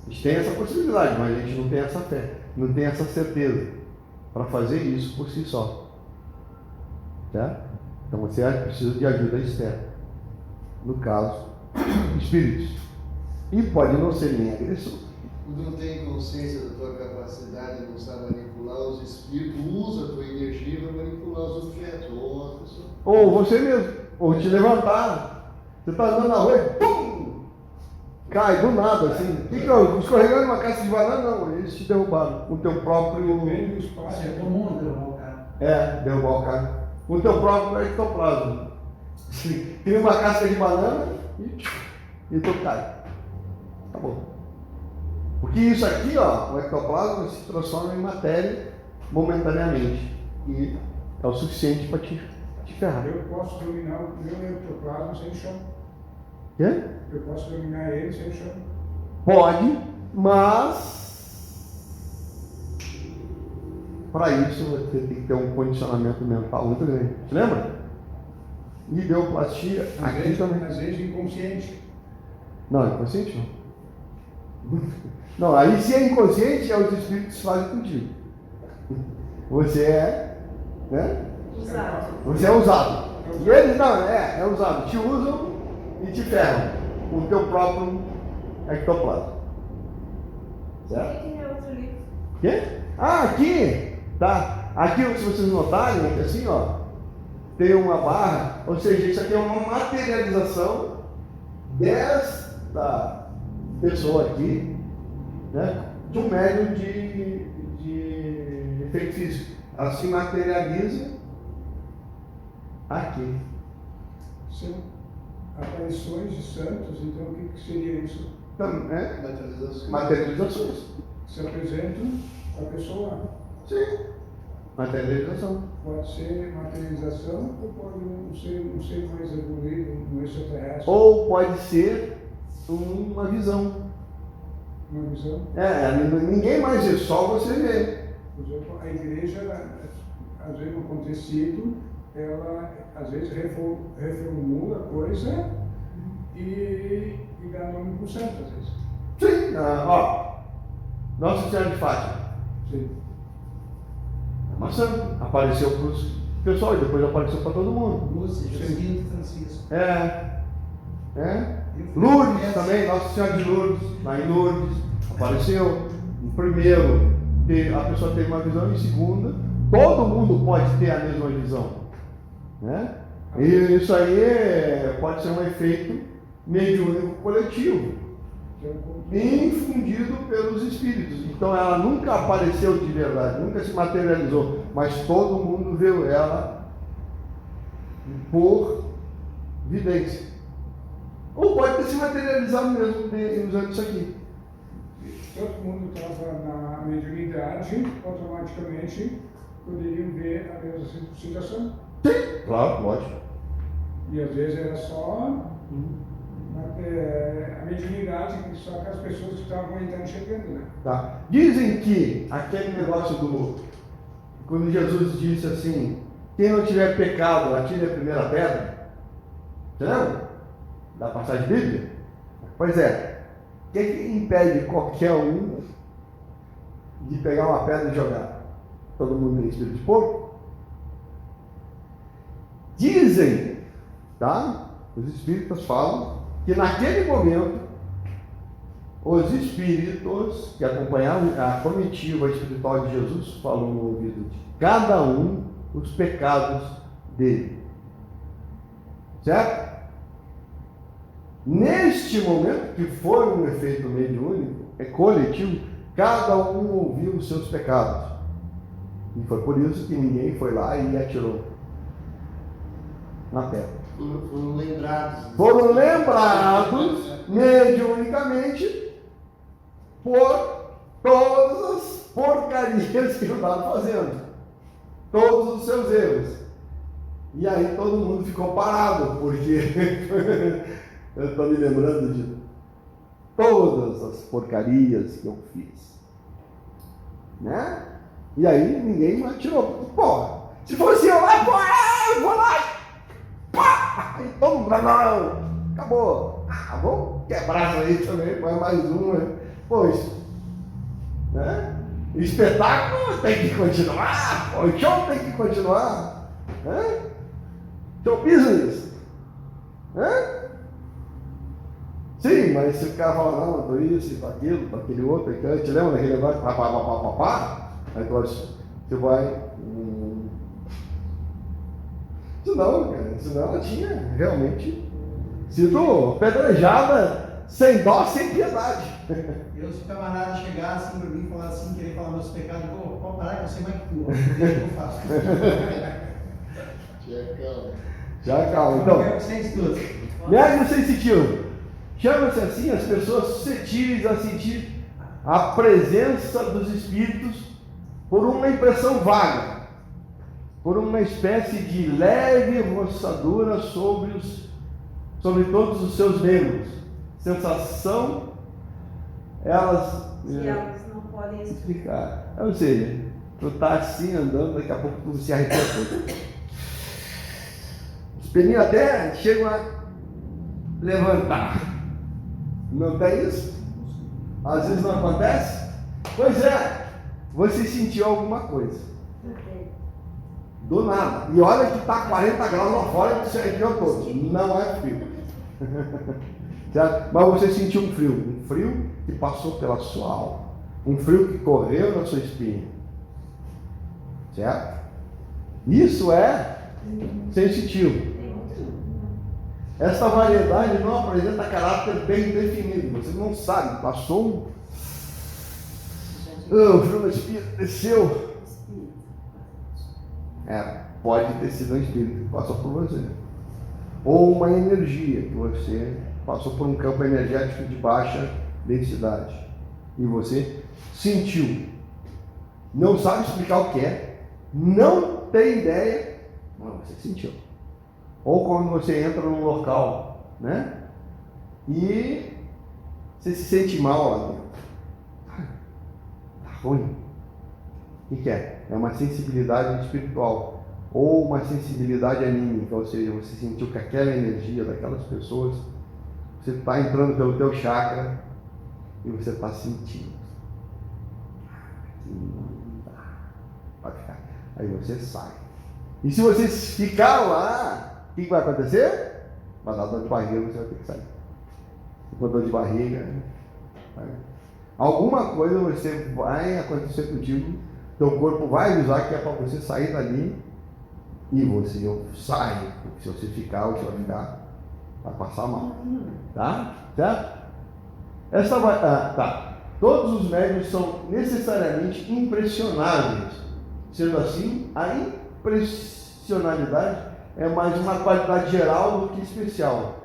A gente tem essa possibilidade, mas a gente não tem essa fé, não tem essa certeza para fazer isso por si só. Certo? Então você precisa de ajuda externa. No caso, espíritos. E pode não ser nem agressor. Quando não tem consciência da tua capacidade, não sabe manipular os espíritos, usa a tua energia para manipular os objetos, ou as pessoas. Ou você mesmo, ou te levantar. Você está andando na rua e pum! Cai do nada, assim. Escorregando uma caixa de banana, não, eles te derrubaram. Com o teu próprio. Depende do espaço. Você é comum derrubar o cara. Derrubar o cara. Com o teu próprio ectoplasma. Tem uma casca de banana e tu cai. Tá bom. Porque isso aqui, ó, o ectoplasma se transforma em matéria momentaneamente. E é o suficiente para te ferrar. Eu posso dominar o meu ectoplasma sem chão. Quê? Eu posso dominar ele sem chão. Pode, mas para isso você tem que ter um condicionamento mental muito grande. Você lembra? Ideoplastia aqui também. Às vezes inconsciente. Não, inconsciente não. Não, aí se é inconsciente, os espíritos fazem contigo. Você é, né? Usado. Você é usado. E eles não, é usado. Te usam e te ferram com o teu próprio ectoplasma. Certo? Tem outro livro. Quê? Aqui, tá? Aqui, se vocês notarem, assim, ó, tem uma barra, ou seja, isso aqui é uma materialização desta pessoa aqui, né? De um médium de efeito físico. Ela se materializa aqui. São aparições de santos, então o que seria isso? Então, Materializações. materializações. Se apresentam a pessoa. Sim. Materialização. Pode ser materialização ou pode não ser mais evoluído, um extraterrestre. Ou pode ser uma visão. Uma visão. Ninguém mais vê, só você vê. Por exemplo, a igreja, às vezes no acontecido, ela às vezes reformula a coisa e dá nome para o santo, às vezes. Sim. Nossa Senhora de Fátima. Sim. É uma santa. Apareceu para os pessoal e depois apareceu para todo mundo. Lúcia, Jacinto, Francisco. Lourdes também, Nossa Senhora de Lourdes, lá em Lourdes, apareceu. No primeiro, a pessoa teve uma visão, e em segunda, todo mundo pode ter a mesma visão. Né? E isso aí pode ser um efeito mediúnico coletivo, infundido pelos espíritos. Então ela nunca apareceu de verdade, nunca se materializou, mas todo mundo viu ela por vidência. Ou pode ter se materializado mesmo usando isso aqui. Todo mundo estava na mediunidade, automaticamente poderiam ver a mesma situação. Sim, claro, lógico. E às vezes era só a mediunidade, só que as pessoas que estavam entrando chegando, né? Tá. Dizem que aquele negócio quando Jesus disse assim, quem não tiver pecado, atire a primeira pedra. Você lembra? Da passagem bíblica? Pois é. O que impede qualquer um de pegar uma pedra e jogar? Todo mundo tem espírito de porco? Dizem, tá? Os espíritas falam que naquele momento os espíritos que acompanhavam a comitiva espiritual de Jesus falam no ouvido de cada um os pecados dele. Certo? Neste momento, que foi um efeito mediúnico, coletivo, cada um ouviu os seus pecados. E foi por isso que ninguém foi lá e atirou na pedra. Foram lembrados. Foram lembrados mediunicamente por todas as porcarias que eu estava fazendo. Todos os seus erros. E aí todo mundo ficou parado, porque eu estou me lembrando de todas as porcarias que eu fiz. Né? E aí ninguém me atirou. Porra, se fosse eu lá, porra, eu vou lá. Pá! Aí todo mundo, não, acabou. Ah, vamos quebrar isso aí também, mais um, né? Pois, né? O espetáculo tem que continuar, o show tem que continuar. Né? Show business. Né? Sim, mas se o cara fala, não, eu tô isso, tô aquilo, tô aquele outro, aquele, te lembra daquele negócio, pá, aí você vai. Senão, cara, senão ela tinha realmente sido apedrejada sem dó, sem piedade. Eu, se o camarada chegar assim pra mim e falar assim, querer falar meus pecados, pode parar que eu sei mais que tu, deixa que eu faço. Já calma. Então, Eu quero que você estude. médium sensitivo. Chama-se assim as pessoas suscetíveis a sentir a presença dos espíritos por uma impressão vaga, por uma espécie de leve roçadura sobre todos os seus membros. Sensação, elas Que elas não podem explicar. Ou seja, tu tá assim andando, daqui a pouco tu se arrepia todo. Os pelinhos até chegam a levantar. Não tem isso? Às vezes não acontece? Pois é, você sentiu alguma coisa. Do nada. E olha que está 40 graus lá fora e você arrepiou todo. Não é frio. Certo? Mas você sentiu um frio que passou pela sua alma. Um frio que correu na sua espinha. Certo? Isso é sensitivo. Essa variedade não apresenta caráter bem definido. Você não sabe, passou o frio no espírito, desceu. Pode ter sido um espírito que passou por você. Ou uma energia que você passou por um campo energético de baixa densidade. E você sentiu. Não sabe explicar o que é. Não tem ideia. Mas você sentiu. Ou quando você entra num local, né? E você se sente mal lá dentro. Tá ruim. O que é? É uma sensibilidade espiritual. Ou uma sensibilidade anímica. Ou seja, você sentiu que aquela energia daquelas pessoas, você está entrando pelo teu chakra e você está sentindo. Pode ficar. Aí você sai. E se você ficar lá, o que vai acontecer? Vai dar dor de barriga, você vai ter que sair. Com dor de barriga, alguma coisa vai acontecer contigo, teu corpo vai avisar que é para você sair dali e você sai. Se você ficar, você vai ficar, vai passar mal. Tá? Certo? Tá. Todos os médiuns são necessariamente impressionáveis. Sendo assim, a impressionalidade é mais uma qualidade geral do que especial.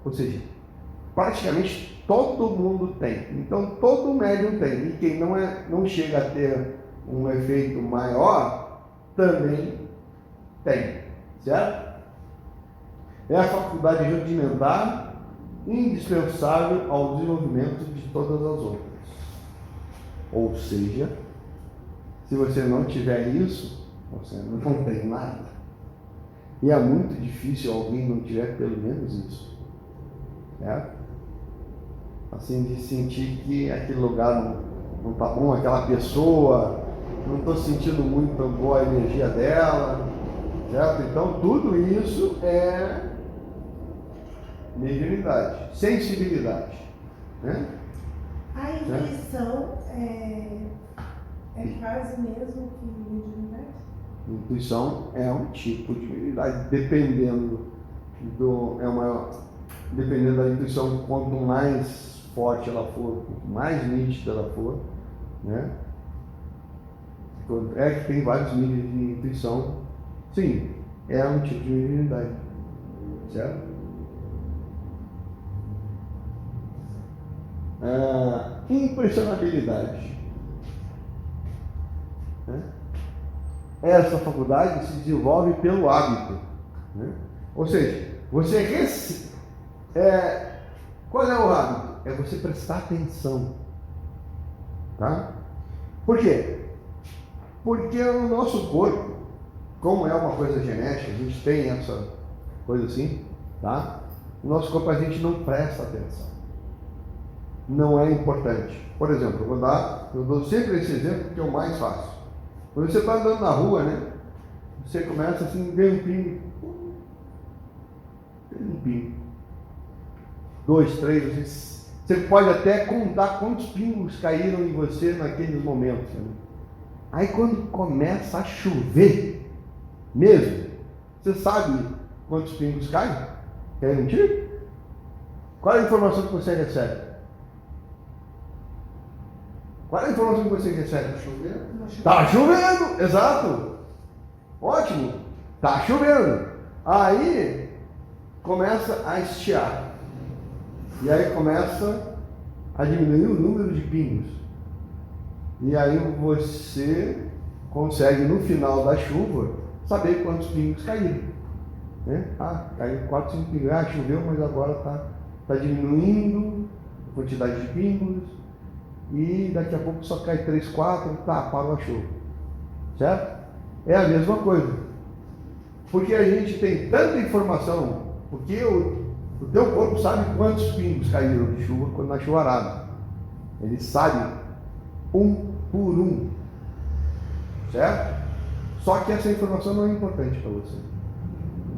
Ou seja, praticamente todo mundo tem. Então todo médium tem. E quem não chega a ter um efeito maior, também tem. Certo? É a faculdade rudimentar indispensável ao desenvolvimento de todas as outras. Ou seja, se você não tiver isso, você não tem nada. E é muito difícil alguém não tiver pelo menos isso. Certo? Assim, de sentir que aquele lugar não está bom, aquela pessoa, não estou sentindo muito boa a energia dela. Certo? Então, tudo isso é mediunidade, sensibilidade. Né? A intuição é quase mesmo que mediunidade? Intuição é um tipo de mediunidade, dependendo da intuição, quanto mais forte ela for, quanto mais nítida ela for, né? É que tem vários níveis de intuição, sim, é um tipo de mediunidade, certo? Impressionabilidade, né? Essa faculdade se desenvolve pelo hábito, Né? Ou seja, qual é o hábito? É você prestar atenção. Tá? Por quê? Porque o nosso corpo, como é uma coisa genética, a gente tem essa coisa assim, tá? O nosso corpo a gente não presta atenção. Não é importante. Por exemplo, eu dou sempre esse exemplo que é o mais fácil. Quando você está andando na rua, né? Você começa assim, vem um pingo. Tem um pingo. 2, 3, você pode até contar quantos pingos caíram em você naqueles momentos. Né? Aí quando começa a chover, mesmo, você sabe quantos pingos caem? Quer mentir? Qual é a informação que você recebe? Qual é a informação que você recebe? Está chovendo? Está chovendo, exato. Ótimo, está chovendo. Aí começa a estiar. E aí começa a diminuir o número de pingos. E aí você consegue, no final da chuva, saber quantos pingos caíram. Né? Caiu 4, 5 pingos. Choveu, mas agora está diminuindo a quantidade de pingos. E daqui a pouco só cai 3, 4, parou a chuva. Certo? É a mesma coisa. Porque a gente tem tanta informação, porque o teu corpo sabe quantos pingos caíram de chuva quando na chuvarada. Ele sabe um por um. Certo? Só que essa informação não é importante para você.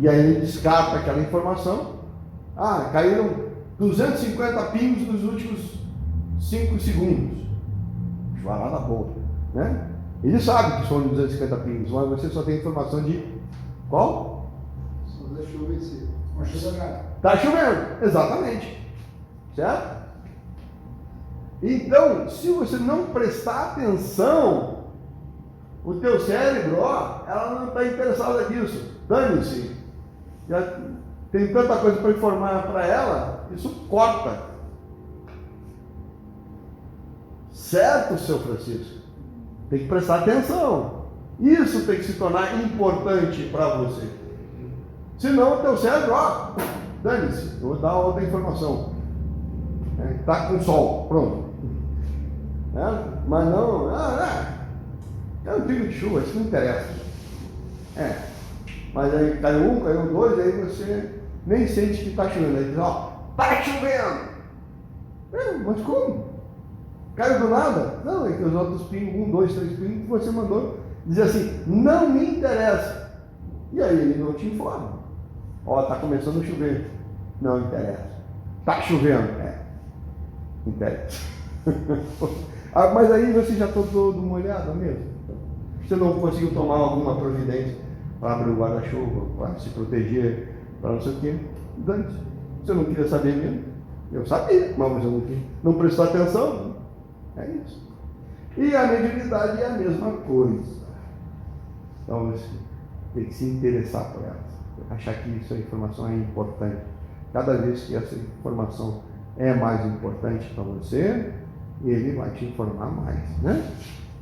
E aí ele descarta aquela informação. Caíram 250 pingos nos últimos 5 segundos. Chuvarada boa, né? Ele sabe que foram 250 pingos, mas você só tem informação de qual? Só da chuva em si. Uma chuva nada. Está chovendo, exatamente. Certo? Então, se você não prestar atenção, o teu cérebro, ela não está interessada nisso. Dane-se. Já tem tanta coisa para informar para ela, isso corta. Certo, seu Francisco? Tem que prestar atenção. Isso tem que se tornar importante para você. Senão o teu cérebro, dane-se, eu vou dar outra informação. Está com sol, pronto. Mas não, é um pingo de chuva, isso não interessa. Mas aí caiu 1, caiu 2, aí você nem sente que está chovendo. Aí diz, está chovendo. Mas como? Caiu do nada? Não, é que os outros pingos, 1, 2, 3 pingos, você mandou dizer assim, não me interessa. E aí ele não te informa. Está começando a chover. Não interessa. Está chovendo? Interessa. Mas aí você já está todo molhado mesmo. Você não conseguiu tomar alguma providência para abrir o guarda-chuva, para se proteger, para não sei o quê. Dane-se. Você não queria saber mesmo? Eu sabia, mas você não queria. Não prestou atenção? É isso. E a mediunidade é a mesma coisa. Então você tem que se interessar por ela. Achar que essa informação é importante. Cada vez que essa informação é mais importante para você, ele vai te informar mais, né?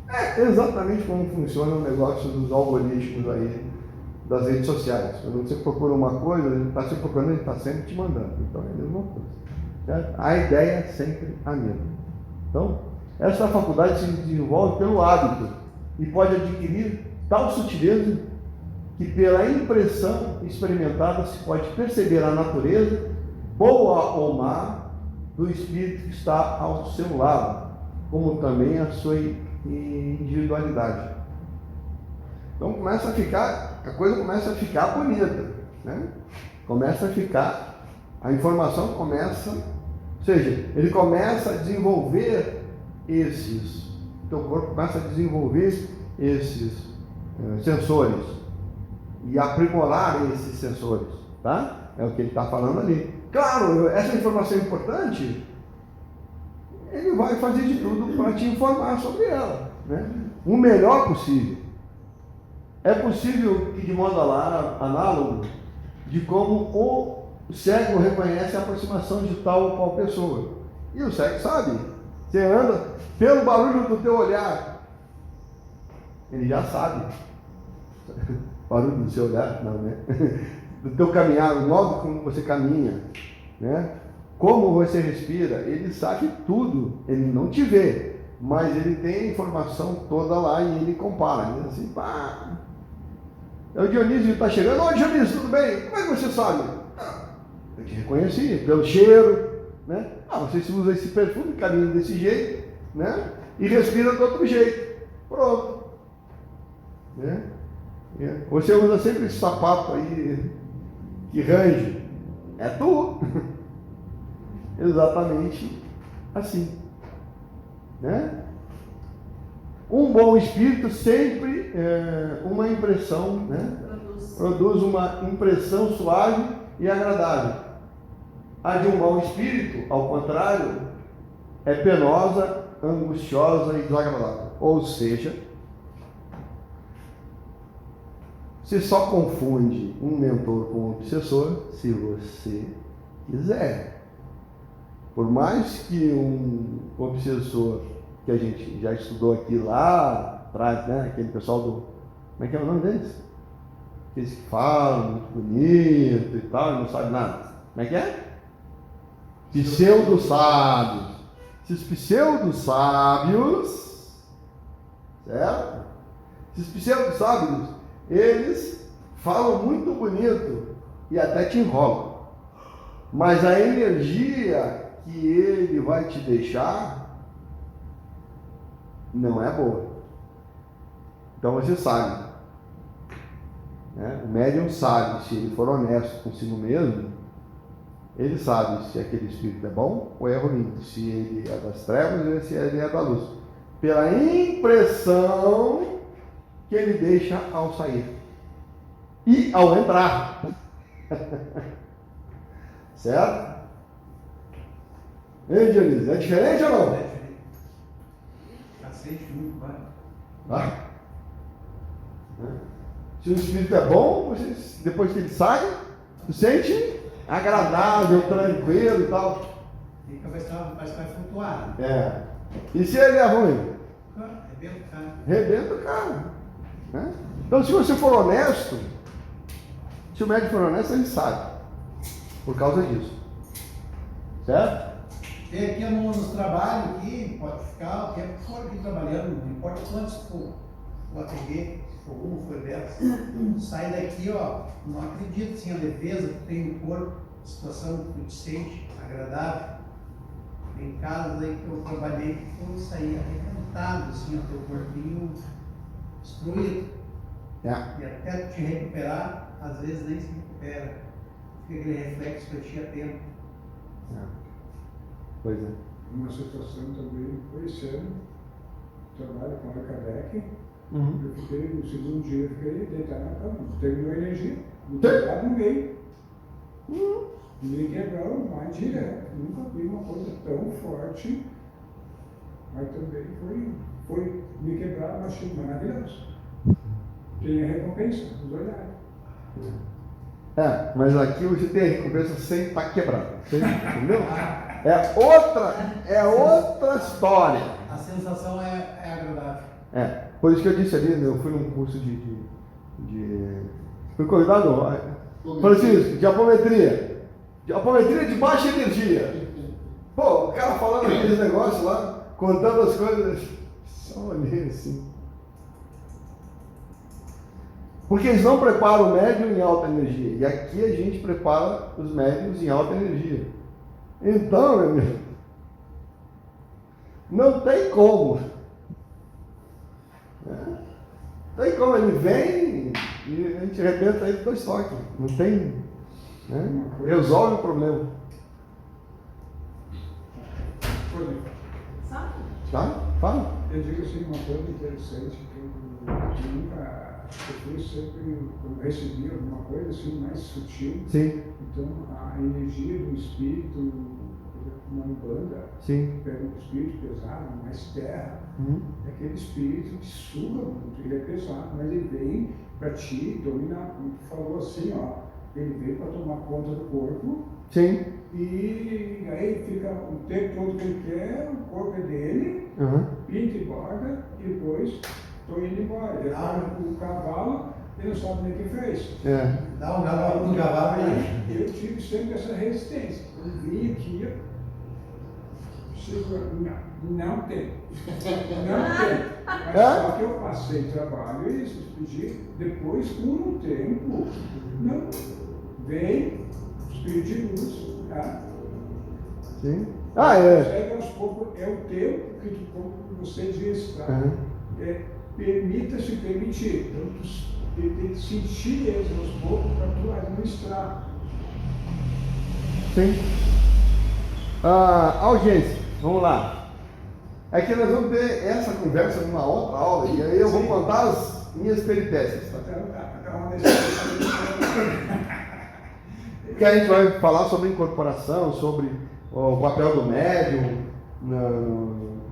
É exatamente como funciona o negócio dos algoritmos aí das redes sociais. Quando você procura uma coisa, ele está se procurando, ele está sempre te mandando. Então é a mesma coisa. Certo? A ideia é sempre a mesma. Então, essa faculdade se desenvolve pelo hábito e pode adquirir tal sutileza que pela impressão experimentada se pode perceber a natureza, boa ou má, do espírito que está ao seu lado, como também a sua individualidade. Então a coisa começa a ficar bonita, né? Começa a ficar, a informação começa, ou seja, ele começa a desenvolver o teu corpo começa a desenvolver esses sensores e aprimorar esses sensores, tá? É o que ele está falando ali. Claro, essa informação é importante, ele vai fazer de tudo para te informar sobre ela, né? O melhor possível. É possível que, de modo análogo, de como o cego reconhece a aproximação de tal ou qual pessoa. E o cego sabe. Você anda pelo barulho do teu olhar, ele já sabe. Barulho do seu olhar, não, né? do teu caminhar, o modo como você caminha, né? Como você respira, ele sabe tudo, ele não te vê, mas ele tem a informação toda lá e ele compara. Ele diz assim, pá, o Dionísio está chegando, oi Dionísio, tudo bem? Como é que você sabe? Eu te reconheci, pelo cheiro, né? Você se usa esse perfume, caminha desse jeito, né? E respira do outro jeito, pronto, né? Você usa sempre esse sapato aí que range, é tu. Exatamente assim, né? Um bom espírito sempre uma impressão, né? Produz uma impressão suave e agradável. A de um mau espírito, ao contrário, é penosa, angustiosa e desagradável. Ou seja, você só confunde um mentor com um obsessor se você quiser. Por mais que um obsessor, que a gente já estudou aqui lá atrás, né? Aquele pessoal do... Como é que é o nome deles? Aqueles que falam muito bonito e tal, e não sabem nada. Como é que é? Pseudo-sábios. Esses pseudo-sábios, certo? Esses pseudo-sábios, eles falam muito bonito e até te enrolam. Mas a energia que ele vai te deixar não é boa. Então você sabe, né? O médium sabe, se ele for honesto consigo mesmo, ele sabe se aquele espírito é bom ou é ruim, se ele é das trevas ou se ele é da luz, pela impressão que ele deixa ao sair e ao entrar. Certo? Ei, Dionísio, é diferente ou não? É diferente. Aceite muito, vai. Tá? Se o espírito é bom, você, depois que ele sai, tu sente agradável, tranquilo e tal. Fica, parece que vai flutuar. É. E se ele é ruim? Rebenta o cara. Rebenta o cara. Né? Então, se você for honesto, se o médico for honesto, ele sabe. Por causa disso. Certo? Tem aqui nos trabalhos aqui, pode ficar o tempo que for aqui trabalhando, não importa quantos for atender, se for um, for 10. Sai daqui, ó, não acredita assim, a leveza que tem no corpo, situação que tu sente, agradável. Tem casos aí que eu trabalhei que foi sair arrebentado, assim, ó, teu corpinho destruído. É. E até tu te recuperar, às vezes nem se recupera. Fica aquele reflexo pra ti a tempo. Pois é. Uma situação também foi esse ano, trabalho com a Kardec. Uhum. Eu fiquei, no segundo dia, eu fiquei deitado na cama, terminou a energia, no telhado no meio. Me quebrou mais direto. Nunca vi uma coisa tão forte, mas também foi me quebrar, mas achei maravilhoso. Tem a recompensa, os olhares. É, mas aqui você tem a recompensa sem estar quebrado. Entendeu? É outra história. A sensação é agradável. É, por isso que eu disse ali, eu fui num curso fui convidado, Francisco, de apometria. De apometria de baixa energia. Pô, o cara falando aqueles negócios lá, contando as coisas, só olhei assim. Porque eles não preparam o médium em alta energia. E aqui a gente prepara os médiums em alta energia. Então, meu amigo, não tem como. Não tem como, ele vem e a gente arrebenta ele dois toques. Não tem. Né? Resolve o problema. Sabe? Tá? Fala. Eu digo assim, uma coisa interessante que eu nunca. Eu fui sempre, quando recebi alguma coisa assim, mais sutil. Sim. Então, a energia do espírito, uma umbanda, Sim. pega um espírito pesado, mais terra, é aquele espírito que suga muito, ele é pesado, mas ele vem para te dominar. Como tu falou assim, ó, ele vem para tomar conta do corpo. Sim. E aí fica o tempo todo que ele quer, o corpo é dele, pinta e borda, e depois estou indo embora. Ele abre o cavalo, ele não sabe nem o que fez. É. Dá um cavalo no cavalo e Eu tive sempre essa resistência. Eu vim aqui, chego, não tem. Não tem. Mas só que eu passei trabalho e isso, pedi, depois, com o tempo, não, vem o espírito de luz, tá? Sim. Ah, é. Chega aos poucos, é o tempo que, como você disse, tá? Uhum. Permita-se permitir. Então, tu tem que sentir eles aos poucos para tu administrar. Sim. Audiência, vamos lá. É que nós vamos ter essa conversa numa outra aula e aí eu vou contar as minhas peripécias. Tá? Até uma decisão. Que a gente vai falar sobre incorporação, sobre o papel do médium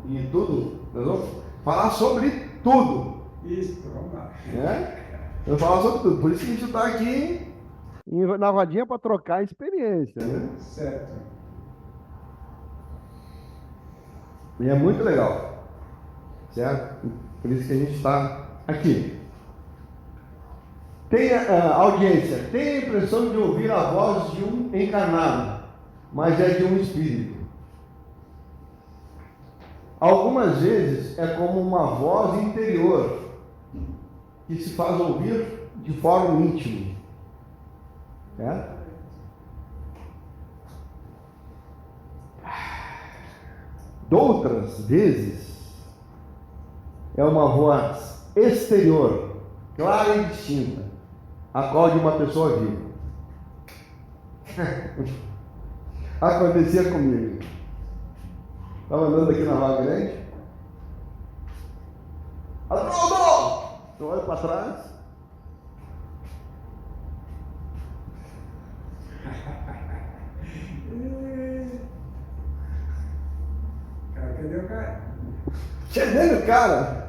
e tudo. Nós vamos falar sobre tudo. Isso, vamos lá. Né? Vamos falar sobre tudo. Por isso que a gente está aqui na rodinha para trocar experiência. Né? Certo. E é muito legal. Certo? Por isso que a gente está aqui. Tem audiência, tem a impressão de ouvir a voz de um encarnado, mas é de um espírito. Algumas vezes é como uma voz interior que se faz ouvir de forma íntima. Certo? Outras vezes é uma voz exterior, clara e distinta, a qual de uma pessoa viva. Acontecia comigo. Estava andando aqui na Rua Grande. Aldo! Eu olho para trás. Cara, cadê o cara? Chegando, cara.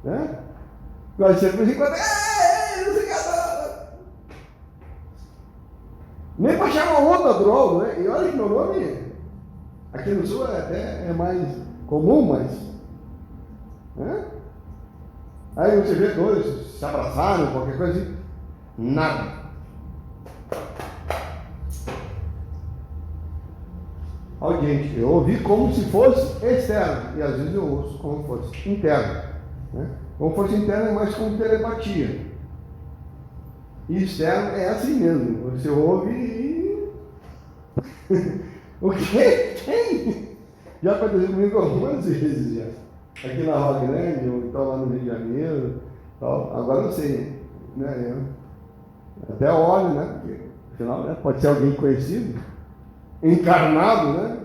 Né? Nós chegamos e quando. Não sei o que. Nem para chamar outra droga, né? E olha que meu nome aqui no sul é mais comum, mas. Né? Aí você vê dois se abraçaram, qualquer coisa assim. Nada. Audiente, eu ouvi como se fosse externo, e às vezes eu ouço como se fosse interno. Né? Como fosse interno é mais como telepatia. E externo é assim mesmo, você ouve e. O quê? Quem? Já aconteceu comigo algumas vezes já. Aqui na Rua Grande, ou então lá no Rio de Janeiro. Tal. Agora eu sei, né? Eu até olho, né? Porque afinal né? Pode ser alguém conhecido. Encarnado, né?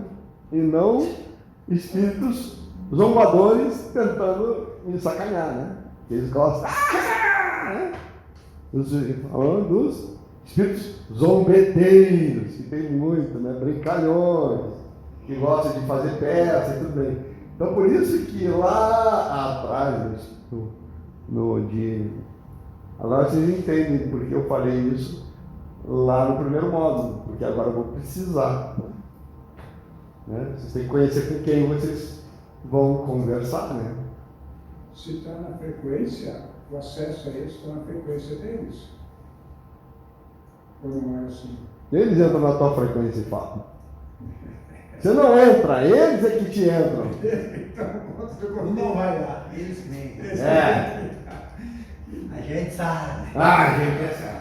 E não espíritos zombadores tentando me sacanear, né? Eles gostam. Né? Falando dos espíritos zombeteiros, que tem muito, né? Brincalhões, que gostam de fazer peça e tudo bem. Então por isso que lá atrás, agora vocês entendem porque eu falei isso lá no primeiro módulo, porque agora eu vou precisar. Né? Vocês têm que conhecer com quem vocês vão conversar, né? Se está na frequência, o acesso a isso está na frequência deles. Ou não é assim? Eles entram na tua frequência e falam. Você não entra, eles é que te entram. não vai lá, eles vêm. É. A gente sabe. Ah, gente, sabe.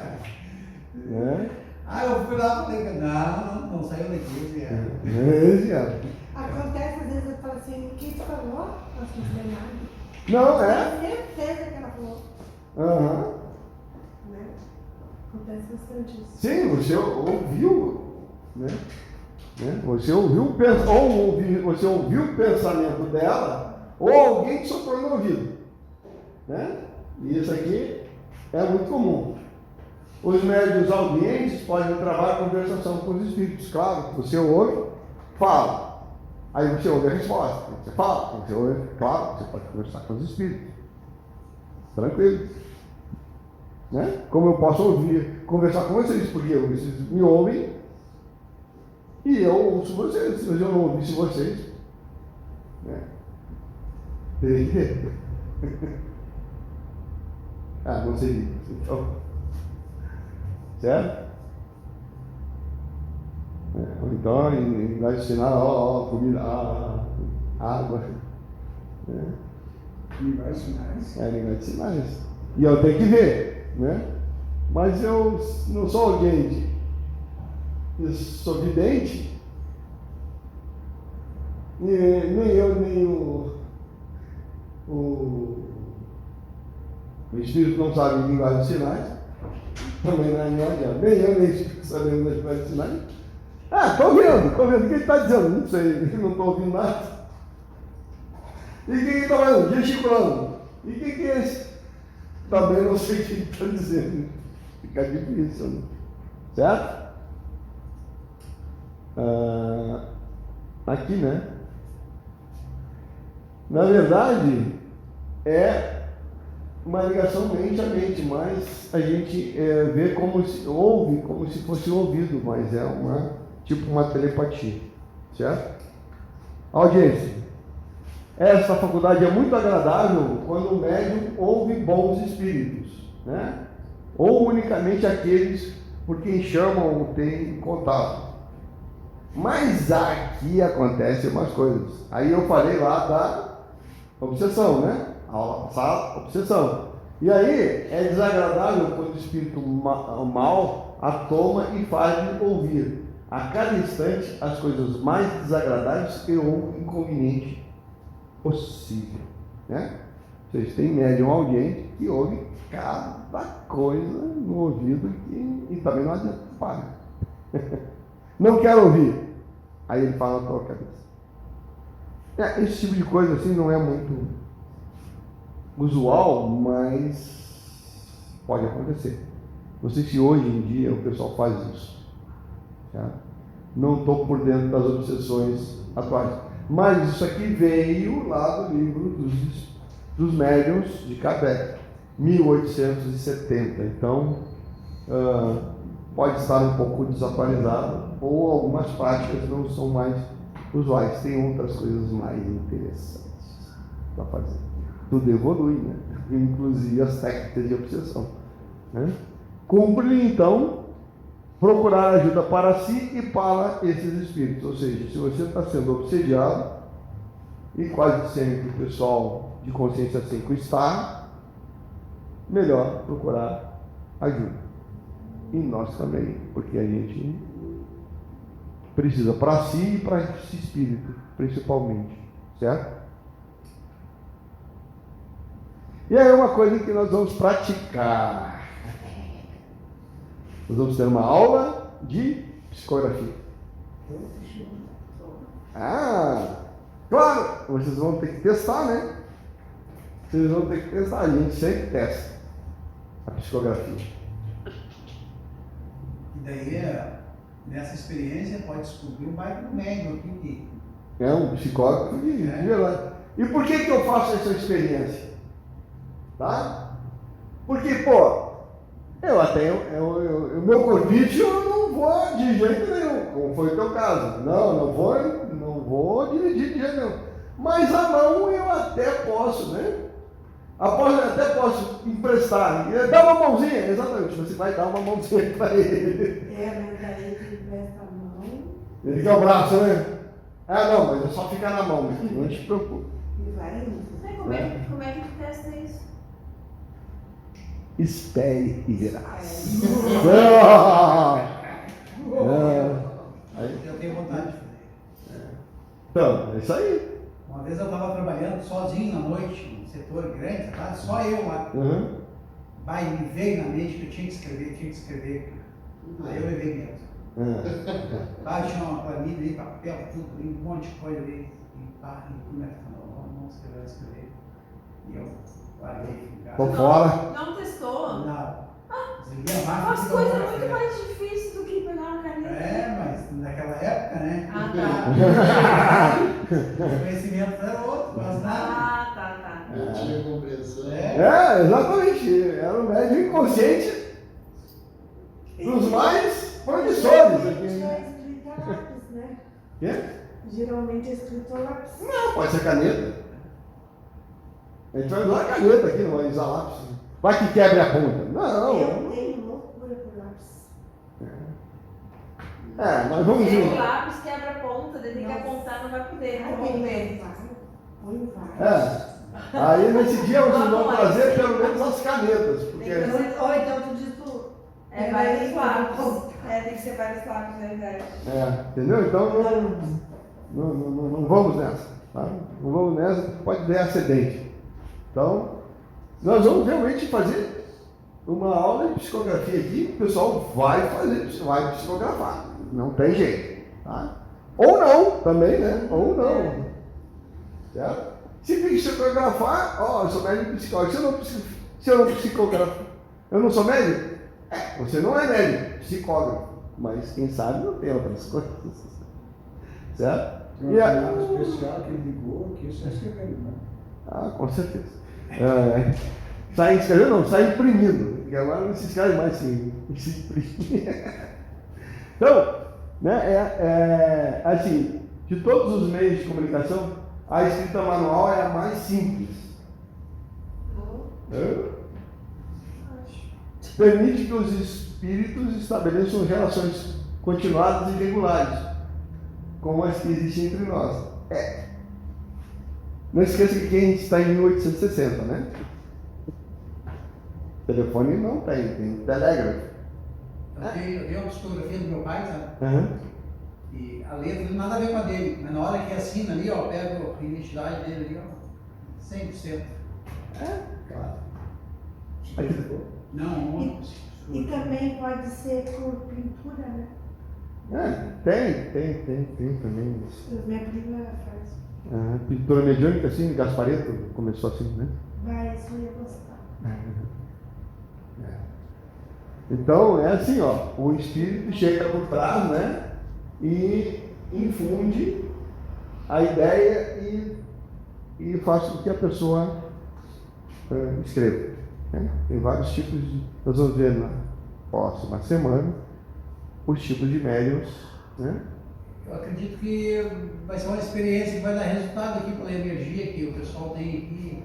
É. Eu fui lá e falei, não saiu daqui, velho. Eles entram. Acontece, às vezes eu falo assim, o que te falou? Nós não sei nada. Não, é? Tenho certeza que ela falou. Aham. Né? Acontece bastante isso. Sim, você ouviu, né? Você ouviu o pensamento dela, ou alguém que soprou no ouvido. Né? E isso aqui é muito comum. Os médiuns audientes podem trabalhar conversação com os espíritos, claro. Você ouve, fala. Aí você ouve a resposta. Você fala, você ouve, claro, você pode conversar com os espíritos. Tranquilo. Né? Como eu posso ouvir, conversar com vocês, porque vocês me ouvem e eu ouço vocês. Se eu não ouvisse vocês, né? Teria que ver. Não sei. Então, certo? Ou então, em linguagem de sinal, comida, água. Linguagem de sinais. Linguagem de sinais. E eu tenho que ver, né? Mas eu não sou alguém eu sou vidente, nem eu, nem o Espírito não sabe linguagem de sinais, também não adianta. Nem eu, nem o Espírito sabemos linguagem de sinais. Estou vendo, o que ele está dizendo, não sei, não estou ouvindo nada. E quem está falando? Gesticulando. E quem que é esse? Também não sei o que ele está dizendo. Fica difícil, né? Certo? Aqui, né? Na verdade, é uma ligação mente a mente, mas a gente vê como se ouve, como se fosse ouvido, mas é tipo uma telepatia, certo? Audiência. Essa faculdade é muito agradável quando o médium ouve bons espíritos, né? Ou unicamente aqueles por quem chamam ou têm contato. Mas aqui acontecem umas coisas. Aí eu falei lá da obsessão, né? A obsessão. E aí é desagradável quando o espírito mal a toma e faz ouvir a cada instante as coisas mais desagradáveis e ou inconvenientes possível, né? Vocês têm médium audiente que ouve cada coisa no ouvido e também não adianta, para. Não quero ouvir. Aí ele fala na tua cabeça. Esse tipo de coisa assim não é muito usual, mas pode acontecer. Não sei se hoje em dia o pessoal faz isso. Tá? Não estou por dentro das obsessões atuais. Mas isso aqui veio lá do livro dos médiuns de Kardec, 1870. Então, pode estar um pouco desatualizado, ou algumas práticas não são mais usuais. Tem outras coisas mais interessantes para fazer. Tudo evolui, né? Inclusive as técnicas de obsessão, né? Cumpre, então, procurar ajuda para si e para esses espíritos. Ou seja, se você está sendo obsediado, e quase sempre o pessoal de consciência 5 está, melhor procurar ajuda. E nós também, porque a gente precisa para si e para esse espírito, principalmente, certo? E aí uma coisa que nós vamos praticar. Nós vamos ter uma aula de psicografia. Claro, vocês vão ter que testar, né? Vocês vão ter que testar, a gente sempre testa a psicografia. E daí, nessa experiência, pode descobrir um baita médium aqui que... É um psicólogo de verdade. E por que eu faço essa experiência? Tá? Porque, o meu convite eu não vou de jeito nenhum, como foi o teu caso. Não vou dirigir de jeito nenhum. Mas a mão eu até posso, né? Até posso emprestar. Dá uma mãozinha, exatamente. Você vai dar uma mãozinha para ele. Mas daí ele empresta a mão. Ele quer o braço, né? Não, mas é só ficar na mão, não te preocupe. E vai indo. Como é que testa isso? Espere e verás. Eu tenho vontade de fazer. Então, é isso aí. Uma vez eu estava trabalhando sozinho na noite, num setor grande, tá? Só eu lá. Me veio na mente que eu tinha que escrever. Aí eu levei mesmo. Tinha uma planilha ali, papel, tudo ali, um monte de coisa ali. Vamos escrever. E eu larguei. Tô fora. Não testou? Não. Desliguei a máquina. As coisas muito mais difíceis do que pegar uma caneta. Mas naquela época, né? Tá. O conhecimento era outro, mas nada. Tá. Não tinha compreensão. Exatamente. Era um médium inconsciente dos mais promissores. Geralmente é escrito a lápis, né? Quê? Geralmente é escrito a lápis. Não, pode ser caneta. A gente vai usar a caneta aqui, não vai usar lápis. Vai que quebre a ponta. Não. Eu tenho loucura por lápis. Mas vamos Pega o ver. lápis, quebra a ponta, daí tem que Nossa. apontar, não vai poder. Ai, Vamos tem ver. Põe vários. Aí nesse dia vocês vão trazer pelo menos as canetas, porque Tem que Ou então tu diz tu. É vários lápis. Tem que ser vários lápis, na verdade. entendeu? Então não vamos nessa, tá? Não vamos nessa, pode ter acidente. Então, nós vamos realmente fazer uma aula de psicografia aqui, o pessoal vai psicografar, não tem jeito, tá? Ou não, também, né? Ou não. Certo? Se tem que psicografar, eu sou médico psicólogo. Se eu não psicografo, eu não sou médico? Você não é médico, psicólogo. Mas quem sabe não tem outras coisas. Certo? Tem um canal especial que ele ligou aqui, está escrevendo, né? Com certeza. Sai escrevendo, não, sai imprimindo. Porque agora não se escreve mais, se imprime. Então, né, assim, de todos os meios de comunicação, a escrita manual é a mais simples. Permite que os espíritos estabeleçam relações continuadas e regulares, como as que existem entre nós. Não esqueça que quem está em 1860, né? Telefone não tem telégrafo. Eu tenho uma psicografia do meu pai, sabe? Uhum. E a letra não tem nada a ver com a dele, mas na hora que assina ali, pega a identidade dele ali, 100%. Claro. Não, E também pode ser por pintura, né? Tem também. Minha prima faz. Pintura mediúnica, assim, Gasparetto começou assim, né? Vai, isso eu ia gostar. Então, é assim, o espírito chega por trás, né? E infunde a ideia e faz com que a pessoa escreva. Né? Tem vários tipos de. Nós vamos ver na próxima semana os tipos de médiuns, né? eu acredito que vai ser uma experiência que vai dar resultado aqui pela energia que o pessoal tem aqui.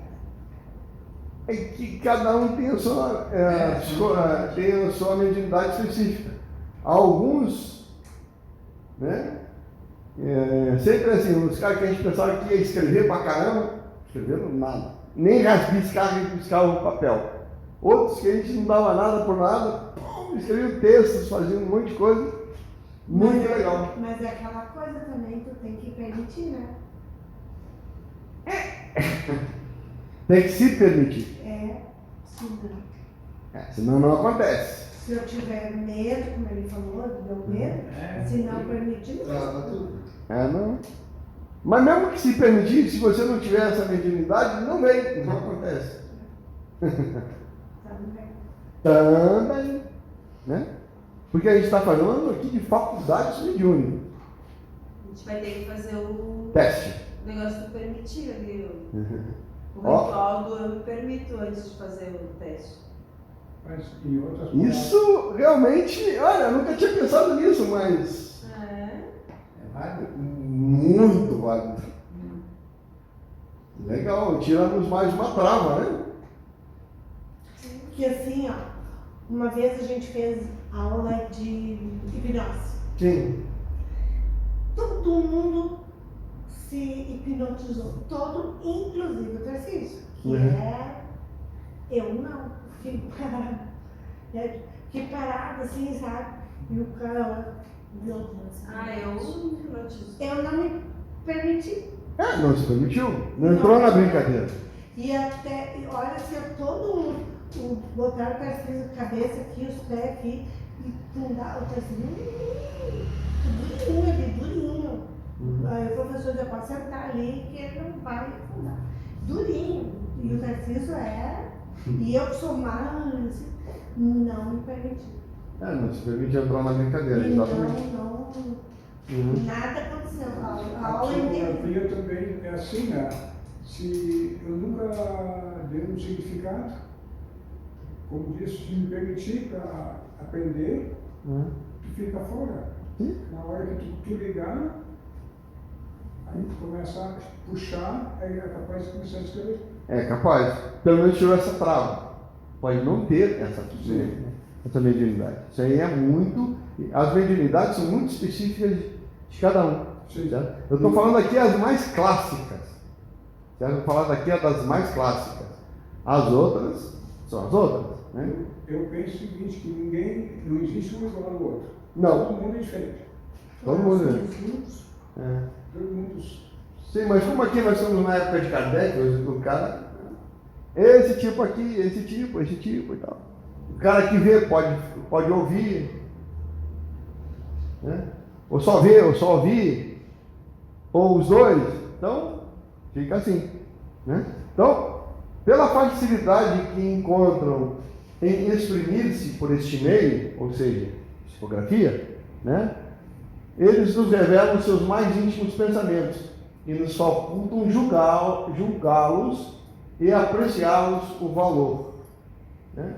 É que cada um tem a sua, tem a sua mediunidade específica. Alguns, né? Sempre assim, os caras que a gente pensava que ia escrever pra caramba, escreveram nada. Nem riscavam o papel. Outros que a gente não dava nada por nada, escreviam textos, faziam um monte de coisa. Muito legal. Mas é aquela coisa também, tu tem que permitir, né? Tem que se permitir. Senão. Senão não acontece. Se eu tiver medo, como ele falou, deu medo, se não permitir, Trava tudo. Não. Mas mesmo que se permitir, se você não tiver essa mediunidade, não vem, não acontece. Também, né? Porque a gente está falando aqui de faculdades mediúnicas. A gente vai ter que fazer o Teste. negócio do permitir ali. O Ó. ritual do eu me permito antes de fazer o teste. Mas em outras palavras, Isso realmente, olha, eu nunca tinha pensado nisso, mas É válido. muito válido. Legal, tiramos mais uma trava, né? que assim, uma vez a gente fez aula de hipnose. Sim. Todo mundo se hipnotizou, todo, inclusive o Tarcísio, que eu não, fiquei parada. Fiquei parada assim, sabe? E o cara lá, meu Deus. eu hipnotizo. Eu não me permiti. Não se permitiu, não entrou na brincadeira. E até, olha assim, todo mundo, botaram o Tarcísio, a cabeça aqui, os pés aqui, e fundaram o Tarcísio, durinho ali, durinho. Aí o professor já pode sentar ali, que ele não vai fundar. Durinho. E o Tarcísio e eu que sou mais, não me permiti. Não se permite entrar na brincadeira, E exatamente. nada aconteceu. A aula inteira. psicografia também é assim, né? Se eu nunca dei um significado, como disse, se me permitir para aprender, tu fica fora. Na hora que tu ligar, aí tu começa a puxar, aí é capaz de começar a escrever. É capaz. Pelo menos tirou essa trava. Pode não ter essa essa mediunidade. Isso aí é muito. As mediunidades são muito específicas de cada um. Certo? Eu estou falando aqui as mais clássicas. Certo? Vou falar daqui das mais clássicas. As outras são as outras. Né? Eu penso o seguinte, que não existe um igual ao outro. Não. Todo mundo é diferente. Todo mundo. É. Todo mundo. Sim, mas como aqui nós estamos na época de Kardec, o cara, esse tipo aqui, esse tipo e tal. O cara que vê pode ouvir, né? Ou só ver, ou só ouvir, ou os dois. Então, fica assim, né? Então, pela facilidade que encontram em exprimir-se por este meio, ou seja, psicografia, né? Eles nos revelam seus mais íntimos pensamentos e nos facultam julgá-los e apreciá-los o valor, né?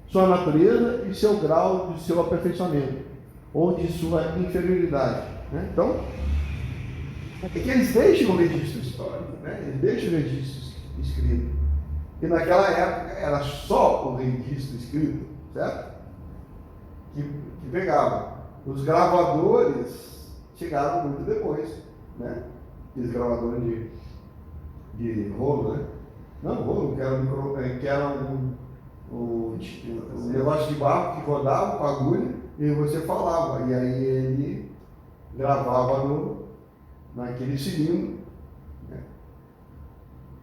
Sua natureza e seu grau de seu aperfeiçoamento ou de sua inferioridade, né? Então, é que eles deixam o registro histórico, né? Eles deixam o registro escrito. E naquela época era só o registro escrito, certo? Que pegava. Os gravadores chegaram muito depois, né? Aqueles gravadores de rolo, né? Não, rolo, que era um negócio de barro que rodava com agulha e você falava. E aí ele gravava naquele cilindro. Né?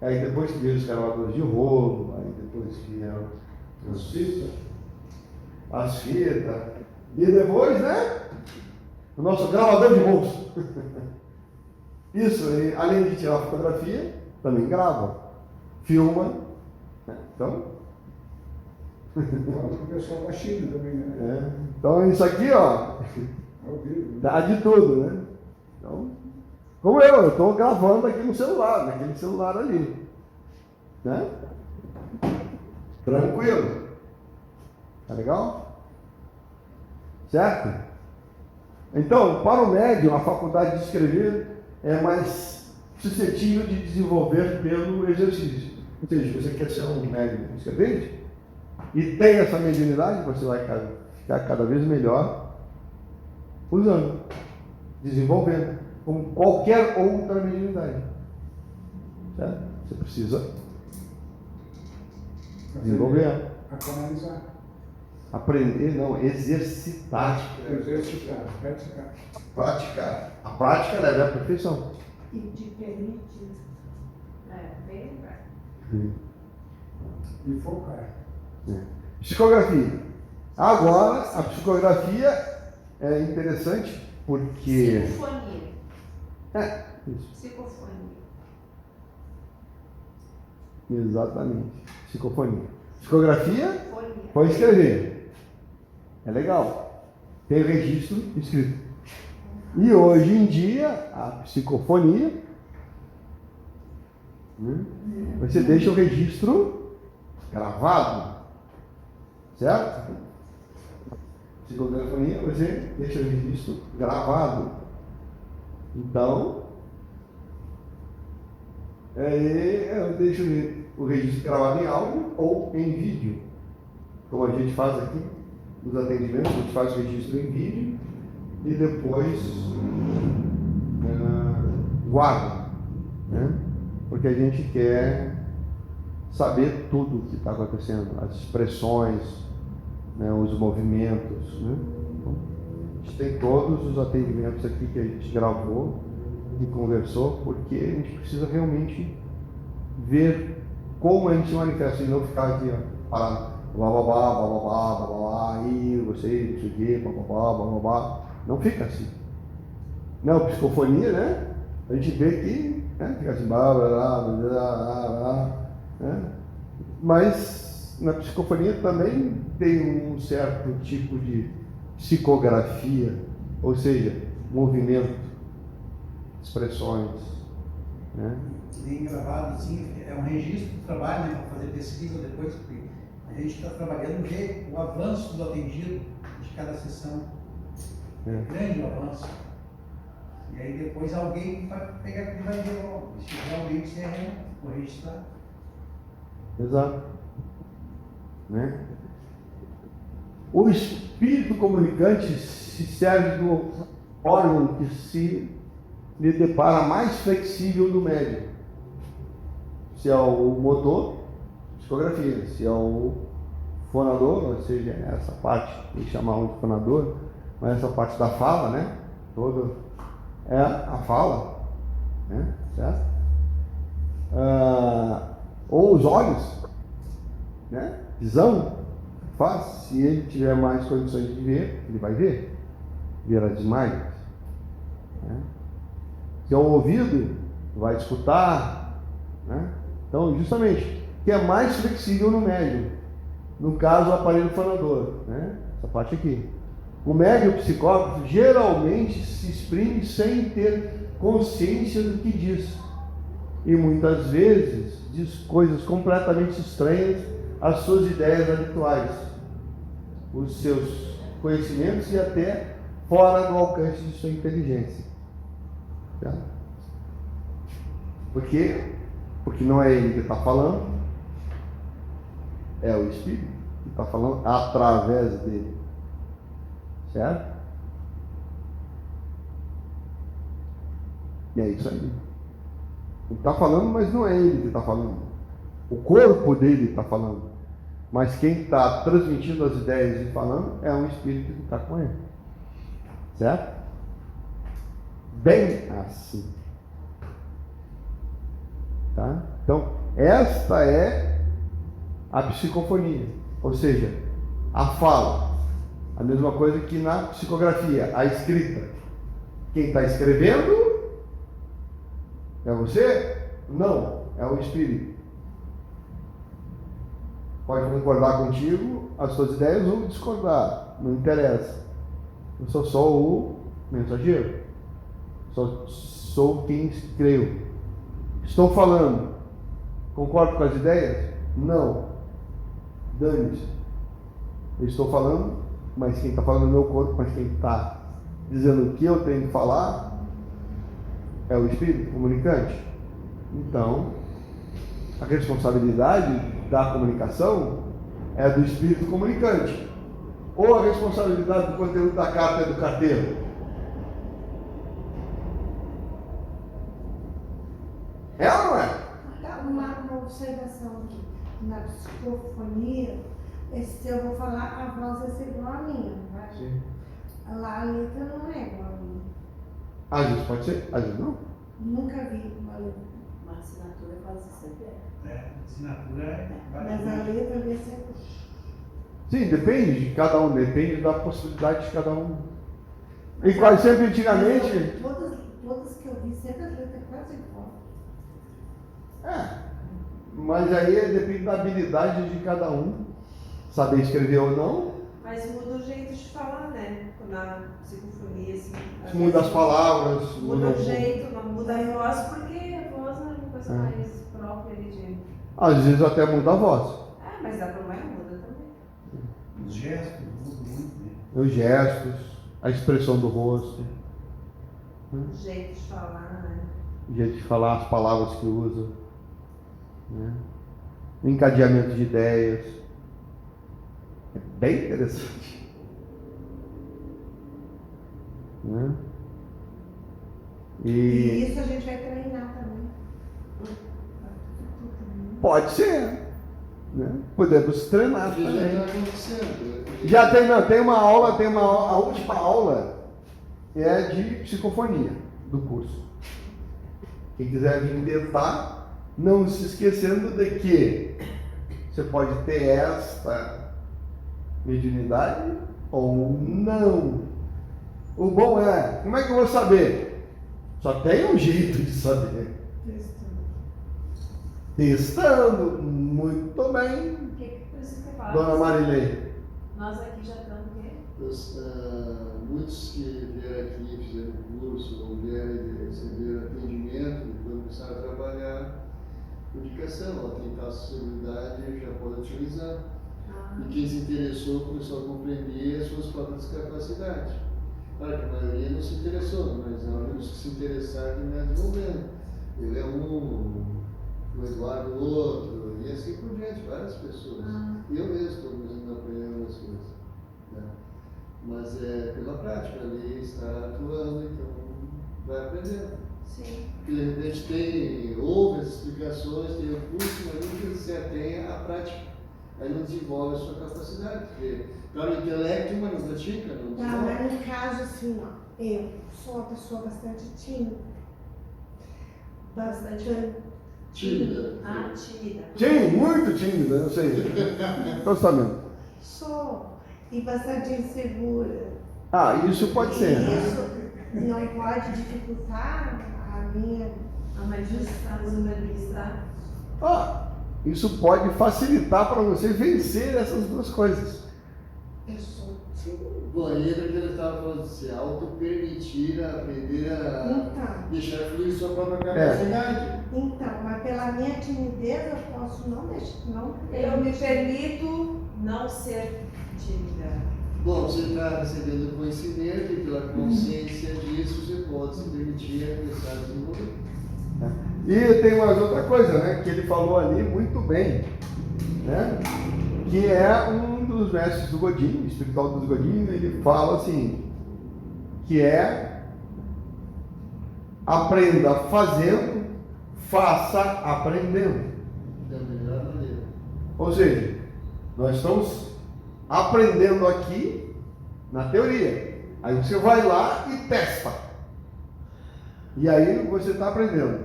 Aí depois que veio os gravadores de rolo, aí depois que vieram as fitas. E depois, né? O nosso gravador de bolso. Isso, além de tirar fotografia, também grava, filma. Né? Então. Fala com o pessoal da China também, né? Então isso aqui, ó, Ao vivo, né? dá de tudo, né? Então, como eu estou gravando aqui no celular, naquele celular ali. Né? Tranquilo. Tá legal? Certo? Então, para o médium, a faculdade de escrever é mais suscetível de desenvolver pelo exercício. Ou seja, você quer ser um médium escrevente e tem essa mediunidade, você vai ficar cada vez melhor usando, desenvolvendo, como qualquer outra mediunidade. Certo? Você precisa desenvolver ela. Canalizar. Aprender, não, exercitar. Exercitar, praticar. Praticar. A prática leva à perfeição. E te permite. Bem, E focar. Psicografia. Agora, a psicografia é interessante porque. Psicofonia. Isso. Psicofonia. Exatamente. Psicofonia. Psicografia Fonia. foi escrever. É legal. Tem registro escrito. E hoje em dia, a psicofonia, né, você deixa o registro gravado. Certo? Psicofonia, você deixa o registro gravado. Então, eu deixo o registro gravado em áudio ou em vídeo. Como a gente faz aqui nos atendimentos, a gente faz o registro em vídeo e depois guarda, né? Porque a gente quer saber tudo o que está acontecendo, as expressões, né, os movimentos, né? Então, a gente tem todos os atendimentos aqui que a gente gravou e conversou, porque a gente precisa realmente ver como a gente se manifesta e não ficar aqui, ó, parado, bababá, aí você, não sei o quê, bababá. Não fica assim. Não, psicofonia, né? A gente vê que, né, fica assim, né? Mas na psicofonia também tem um certo tipo de psicografia, ou seja, movimento, expressões, né? Bem gravado, assim, é um registro do trabalho, né, para fazer pesquisa depois, porque a gente está trabalhando, ver o avanço do atendido de cada sessão. Grande o avanço. E aí depois alguém vai pegar e vai ver se realmente vou registrar. Exato. Né? O espírito comunicante se serve do órgão que se lhe depara mais flexível do médium. Se é o motor, psicografia. Se é o fonador, ou seja, essa parte que chamamos de fonador, mas essa parte da fala, né? Toda é a fala, né? Certo? Ou os olhos, né? Visão, faz. Se ele tiver mais condições de ver, ele vai ver. Ver as imagens. Né? Se é o ouvido, vai escutar, né? Então, justamente, que é mais flexível no médium. No caso, o aparelho fonador, né? Essa parte aqui. O médium psicógrafo geralmente se exprime sem ter consciência do que diz. E muitas vezes diz coisas completamente estranhas às suas ideias habituais, os seus conhecimentos e até fora do alcance de sua inteligência. Tá? Por quê? Porque não é ele que está falando, é o Espírito que está falando através dele. Certo? E é isso aí. Ele está falando, mas não é ele que está falando. O corpo dele está falando. Mas quem está transmitindo as ideias e falando é um Espírito que está com ele. Certo? Bem assim. Tá? Então, esta é a psicofonia. Ou seja, a fala. A mesma coisa que na psicografia, a escrita. Quem está escrevendo é você? Não, é o Espírito. Pode concordar contigo, as suas ideias, ou discordar, não interessa. Eu sou só o mensageiro. Sou quem escreveu. Estou falando. Concordo com as ideias? Não. Dane-se. Eu estou falando, mas quem está falando é o meu corpo, mas quem está dizendo o que eu tenho que falar é o Espírito comunicante. Então, a responsabilidade da comunicação é do Espírito comunicante. Ou a responsabilidade do conteúdo da carta é do carteiro? É ou não é? Uma observação aqui. Na psicofonia, se eu vou falar, a voz vai ser igual a minha, não vai? Sim. Lá a letra não é igual a minha. Às vezes pode ser, às vezes não. Nunca vi uma letra. Uma assinatura quase sempre é. Assinatura é. Mas a letra vai ser. Sim, depende de cada um, depende da possibilidade de cada um. E quase sempre antigamente. Todas que eu vi, sempre as letras quase igual. Mas aí depende da habilidade de cada um, saber escrever ou não. Mas muda o jeito de falar, né? Na psicofonia, assim. às Muda vezes as palavras, Muda o jeito, não muda a voz, porque a voz é uma coisa mais própria ali de. Às vezes até muda a voz. Mas a promessa muda também. Os gestos mudam muito, né? Os gestos, a expressão do rosto, O jeito de falar, né? o jeito de falar, as palavras que usa, né? O encadeamento de ideias. É bem interessante. Né? E isso a gente vai treinar também. Pode ser. Né? Podemos treinar Porque já também. está acontecendo. Já tem uma aula, a última aula é de psicofonia do curso. Quem quiser vir tentar, não se esquecendo de que você pode ter esta mediunidade ou não. O bom é, como é que eu vou saber? Só tem um jeito de saber. Testando. Muito bem. Por isso que eu falo. Dona Marilei. Nós aqui já estamos o quê? Muitos que vieram aqui, fizeram curso, ou vieram e receberam atendimento, depois começaram a trabalhar comunicação, ó, tem tal acessibilidade, já pode utilizar. E quem se interessou começou a compreender as suas próprias capacidades. Claro que a maioria não se interessou, mas há alguns que se interessaram e me desenvolvendo. Ele é um, o Eduardo outro, e assim por diante, várias pessoas. Eu mesmo estou começando a aprender algumas coisas. né? Mas é pela prática, ali está atuando, então vai aprendendo. Sim. Porque de repente ouve as explicações, tem o curso, mas nunca se atém à prática. Aí não desenvolve a sua capacidade, porque para o intelecto, mas não pratica, não Tá, desenvolve. mas no caso assim, ó, eu sou uma pessoa bastante tímida. Bastante. Tímida. Ah, tímida. Tímida, muito tímida, eu sei. Todos sabendo. Sou. E bastante insegura. Ah, isso pode ser. Isso não pode dificultar a minha. A majestade. Ah, isso pode facilitar para você vencer essas duas coisas. Eu sou tímida. Bom, aí entra o que ele estava falando, se auto-permitir, aprender a Então. deixar fluir sua própria capacidade. Então, mas pela minha timidez eu posso não deixar. Não Eu me permito não ser tímida. Bom, você está recebendo conhecimento e pela consciência disso você pode se permitir a começar a desenvolver. E tem mais outra coisa, né, que ele falou ali muito bem, né, que é um dos mestres do Godinho, espiritual dos Godinho, ele fala assim, que é aprenda fazendo, faça aprendendo. Da melhor maneira. Ou seja, nós estamos aprendendo aqui na teoria. Aí você vai lá e testa. E aí você está aprendendo,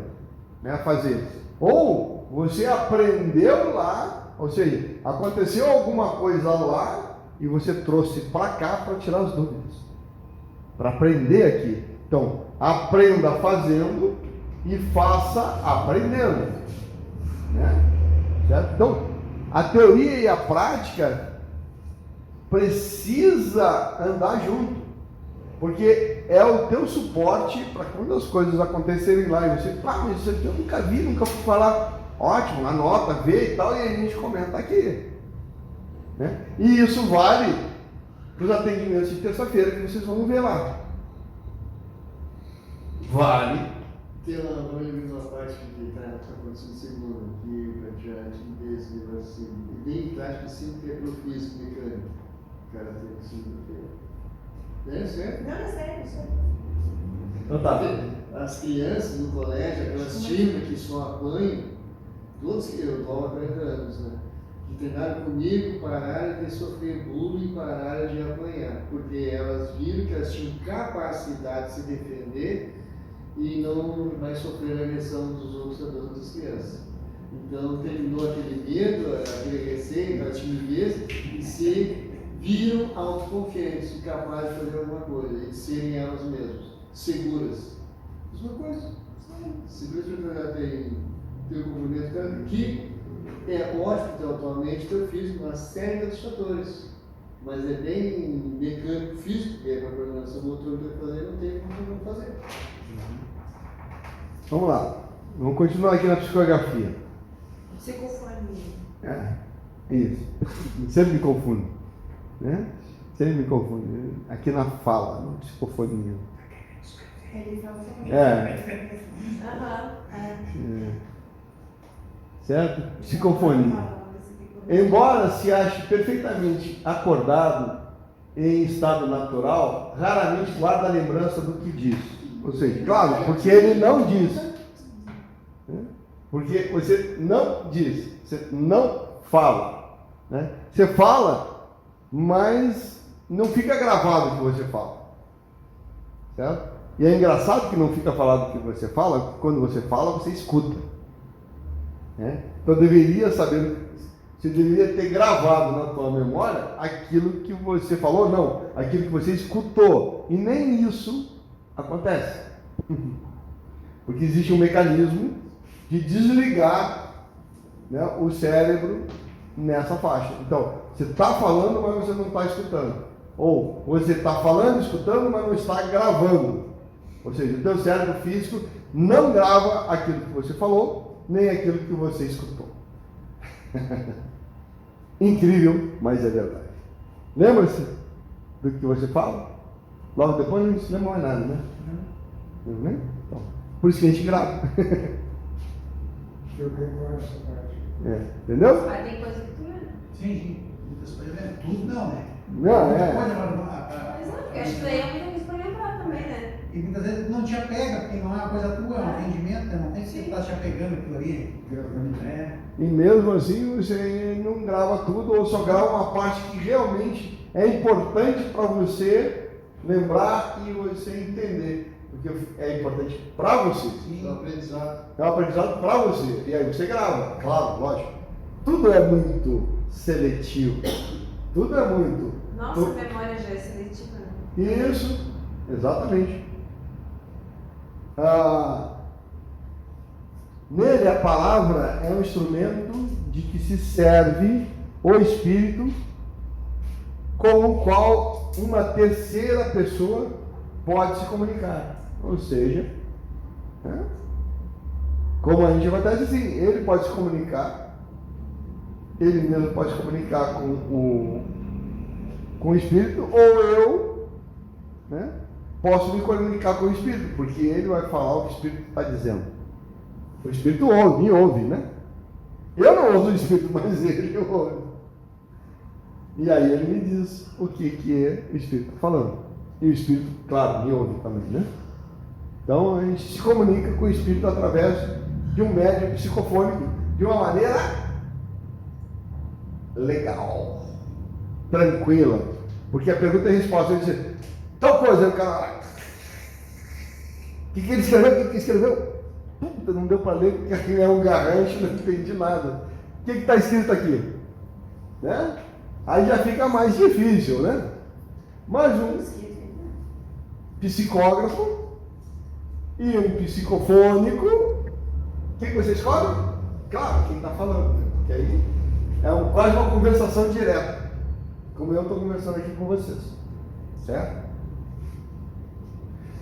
né, a fazer. Ou você aprendeu lá, ou seja, aconteceu alguma coisa lá e você trouxe para cá para tirar as dúvidas. Para aprender aqui. Então, aprenda fazendo e faça aprendendo. Né? Certo? Então, a teoria e a prática precisa andar junto, porque é o teu suporte para quando as coisas acontecerem lá e você, mas isso aqui eu nunca vi, nunca fui falar, ótimo, anota, vê e tal, e aí a gente comenta aqui, né? E isso vale para os atendimentos de terça-feira que vocês vão ver lá, vale. Tem uma parte que está acontecendo segundo, que já desse negócio assim, e bem prático assim, que é pro físico mecânico. O cara tem que se é certo? Não, é sério, isso. Então tá. As crianças no colégio, aquelas tímidas que só apanham, todos que eu tomo há 40 anos, né? Que treinaram comigo, pararam de sofrer bullying, pararam de apanhar, porque elas viram que elas tinham capacidade de se defender e não mais sofrer a agressão dos outros, das outras crianças. Então terminou aquele medo, aquele receio, aquela timidez e se viram autoconfiantes e capazes de fazer alguma coisa e de serem elas mesmas, seguras. Mesma coisa. Simplesmente tem o complemento que é ótimo ter atualmente, teu físico, uma série de outros fatores. Mas é bem mecânico físico, que é para a coordenação motor que eu fazer, não tem como não fazer. Vamos lá, vamos continuar aqui na psicografia. Psicofonia. Isso, sempre me confundo, né? Sempre me confundo, aqui na fala, não psicofonia. Ele fala assim. Aham. Certo? Psicofonia. Embora se ache perfeitamente acordado em estado natural, raramente guarda a lembrança do que diz. Ou seja, claro, porque ele não diz. Né? Porque você não diz, você não fala. Né? Você fala, mas não fica gravado o que você fala. Certo? E é engraçado que não fica falado o que você fala, quando você fala, você escuta. Né? Então deveria saber, você deveria ter gravado na tua memória aquilo que você falou, não, aquilo que você escutou. E nem isso acontece. Porque existe um mecanismo de desligar, né, o cérebro nessa faixa. Então, você está falando, mas você não está escutando. Ou você está falando, escutando, mas não está gravando. Ou seja, o teu cérebro físico não grava aquilo que você falou, nem aquilo que você escutou. Incrível, mas é verdade. Lembra-se do que você fala? Logo depois não se lembra mais nada, né? Né? Então, por isso que a gente grava. Eu recordo essa parte. Entendeu? Aí tem coisa que tu lembra. Sim, muitas coisas, tudo não, né? Não, é. Pode, Mas não, porque acho que daí é uma coisa pra lembrar também, né? e muitas vezes não te apega, porque não é uma coisa tua, é um atendimento, né? Não tem que você estar te apegando aquilo ali. É. E mesmo assim você não grava tudo ou só grava uma parte que realmente é importante para você lembrar e você entender. Porque é importante para você. É um aprendizado. É um aprendizado para você. E aí você grava, claro, lógico. Tudo é muito seletivo. Tudo é muito. Nossa, a memória já é seletiva, né? Isso, exatamente. Nele a palavra é um instrumento de que se serve o Espírito, com o qual uma terceira pessoa pode se comunicar. Ou seja, né? Como a gente vai estar assim, ele pode se comunicar, ele mesmo pode se comunicar com o Espírito, ou eu, né, posso me comunicar com o Espírito, porque ele vai falar o que o Espírito está dizendo. O Espírito me ouve, né? Eu não ouço o Espírito, mas ele ouve. E aí ele me diz o que o Espírito está falando. E o Espírito, claro, me ouve também, né? Então a gente se comunica com o Espírito através de um médium psicofônico de uma maneira legal, tranquila. Porque a pergunta e a resposta, ele diz, tal coisa, o cara, o que ele escreveu? O que escreveu? Puta, não deu para ler porque aqui é um garrancho, não entendi nada. O que está escrito aqui? Né? Aí já fica mais difícil, né? Mas um psicógrafo e um psicofônico, o que você escolhe? Claro, quem está falando, né? Porque aí é quase uma conversação direta, como eu estou conversando aqui com vocês, certo?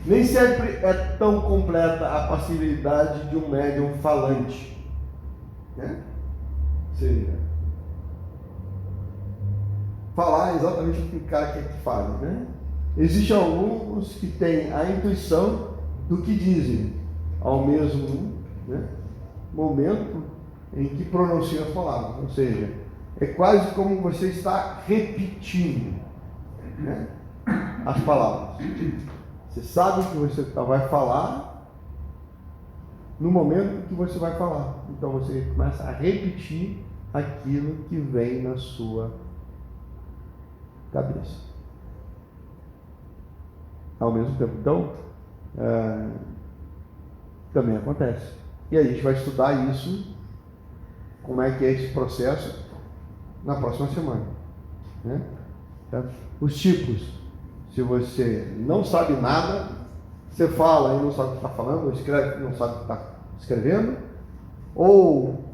Nem sempre é tão completa a passividade de um médium falante, né? Seria falar exatamente o que o cara quer que fale, né? Existem alguns que têm a intuição do que dizem, ao mesmo, né, momento em que pronunciam as palavras. Ou seja, é quase como você está repetindo, né, as palavras. Você sabe o que você vai falar no momento que você vai falar. Então você começa a repetir aquilo que vem na sua cabeça. Ao mesmo tempo. Então, também acontece. E a gente vai estudar isso, como é que é esse processo, na próxima semana, né? Tá? Os tipos. Se você não sabe nada, você fala e não sabe o que está falando, ou escreve e não sabe o que está escrevendo, ou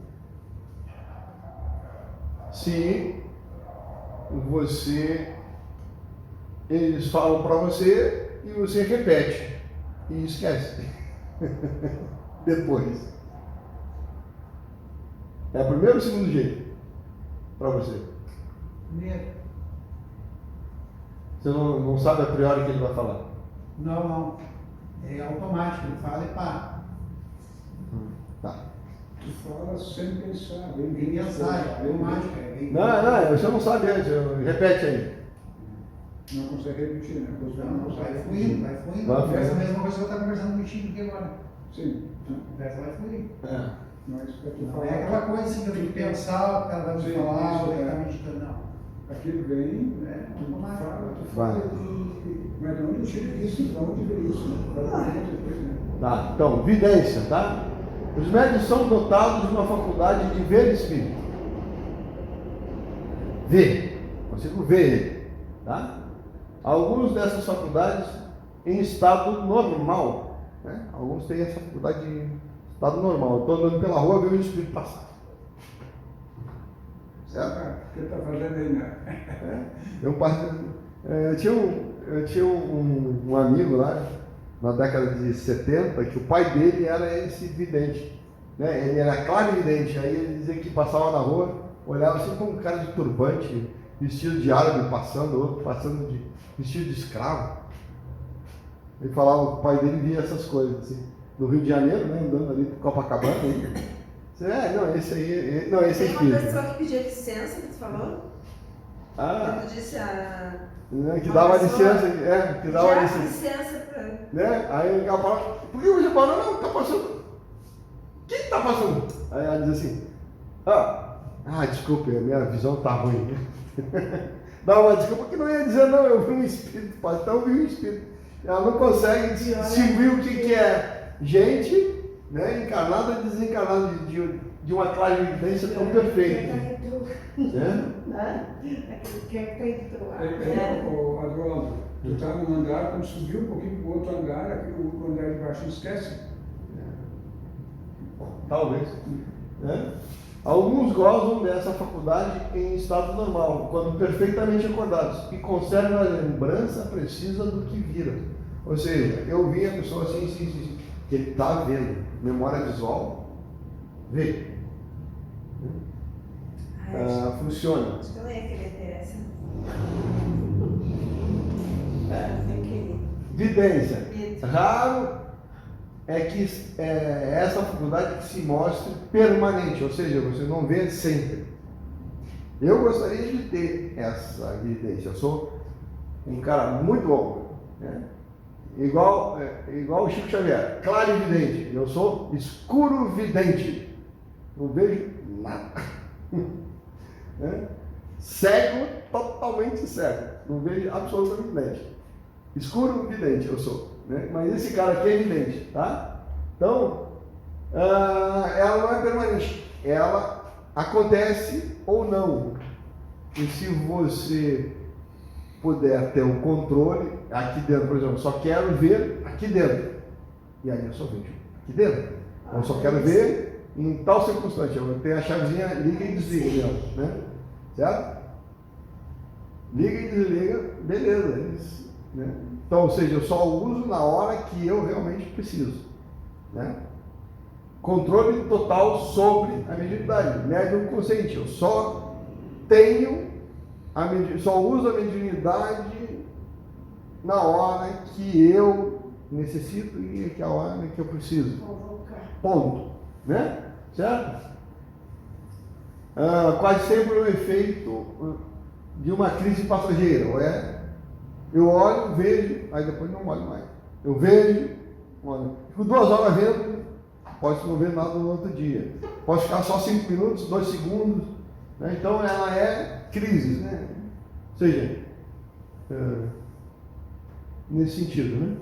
se eles falam para você e você repete e esquece depois. É o primeiro ou o segundo jeito para você? Primeiro. Você não sabe a priori o que ele vai falar? Não. É automático, ele fala e pá. Tá. Tu fala sem pensar. Tem mensagem, é automático. Não, você não sabe antes, repete aí. Não consegue repetir, né? Não, vai fluindo. Vai Conversa a fluindo. mesma coisa que eu estou conversando contigo aqui agora. Sim. A conversa vai fluir. Mas para tu Não falar. é aquela coisa assim que eu tenho que pensar, o cara vai me Sim, falar, isso, ou ele é. está meditando, não. Aquilo vem, É, tu automático. fala, Vai. mas de onde tira isso? De onde vem isso? Depois, né? Tá, então, vidência, tá? Os médios são dotados de uma faculdade de ver espírito. Ver, consigo ver ele, tá? Alguns dessas faculdades em estado normal, né? Alguns têm essa faculdade em estado normal. Eu estou andando pela rua, vejo o espírito passar. Certo? O que ele está fazendo aí, né? Eu tinha um amigo lá, na década de 70, que o pai dele era esse vidente, né? Ele era clarividente. Aí ele dizia que passava na rua, olhava assim como um cara de turbante, vestido de árabe passando, outro passando de vestido de escravo. Ele falava que o pai dele via essas coisas assim, no Rio de Janeiro, né? Andando ali por Copacabana. Não, esse aí, não, esse é Tem uma espírito. pessoa que pediu licença, que tu falou? Ah, Quando disse a. né, que dava licença, que dava Já licença. licença pra. Né? Aí ela fala, por que você parou? Não, tá passando. Quem tá passando? Aí ela diz assim, desculpe, a minha visão tá ruim. Dá uma desculpa que não ia dizer, não, eu vi um espírito, então eu vi um espírito. Ela não consegue distinguir o que é gente, né, encarnada e desencarnada de uma clarividência tão perfeita. Né? Que entrou. Adroaldo, tu está num andar, quando subiu um pouquinho para o outro andar, o andar de baixo esquece. Talvez. Né? Alguns gozam dessa faculdade em estado normal, quando perfeitamente acordados, e conservam a lembrança precisa do que viram. Ou seja, eu vi a pessoa assim, que ele está vendo, memória visual, vê. Funciona. Acho que eu não ia querer ter essa. Vidência. Medo. Raro é que essa faculdade que se mostre permanente, ou seja, você não vê sempre. Eu gostaria de ter essa evidência. Eu sou um cara muito bom, né? Igual o Chico Xavier, clarividente. Eu sou escuro vidente. Não vejo nada. Né? Cego, totalmente cego. Não vejo absolutamente nada. Escuro vidente eu sou. Né? Mas esse cara aqui é vidente, tá? Então, ela não é permanente. Ela acontece ou não. E se você puder ter um controle aqui dentro, por exemplo, só quero ver aqui dentro. E aí eu só vejo aqui dentro. Eu só quero ver em tal circunstância. Eu tenho a chavezinha, liga e desliga dentro, né? Certo? Liga e desliga, beleza. Isso, né? Então, ou seja, eu só uso na hora que eu realmente preciso. Né? Controle total sobre a mediunidade. Médium consciente. Eu só só uso a mediunidade na hora que eu necessito e que a hora que eu preciso. Ponto. Né? Certo? Quase sempre o efeito de uma crise passageira. Eu olho, vejo, aí depois não olho mais. Eu vejo, olho. Fico 2 horas vendo, posso não ver nada no outro dia. Posso ficar só 5 minutos, 2 segundos. Né? Então ela é crise, né? Ou seja, nesse sentido, né?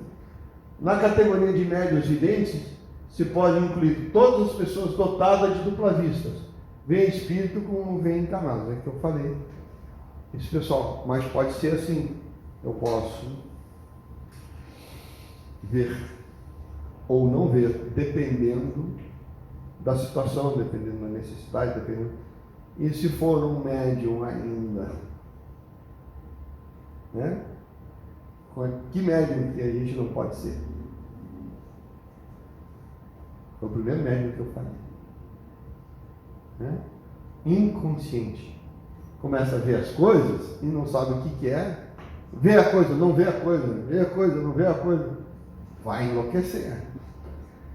Na categoria de médiuns videntes, se pode incluir todas as pessoas dotadas de dupla vista. Vem espírito como vem encarnado, é que eu falei. Esse pessoal, mas pode ser assim. Eu posso ver ou não ver, dependendo da situação, dependendo da necessidade, dependendo. E se for um médium ainda, né? Que médium que a gente não pode ser? Foi o primeiro médium que eu falei. Né? Inconsciente. Começa a ver as coisas e não sabe o que é. Vê a coisa, não vê a coisa, vê a coisa, não vê a coisa. Vai enlouquecer.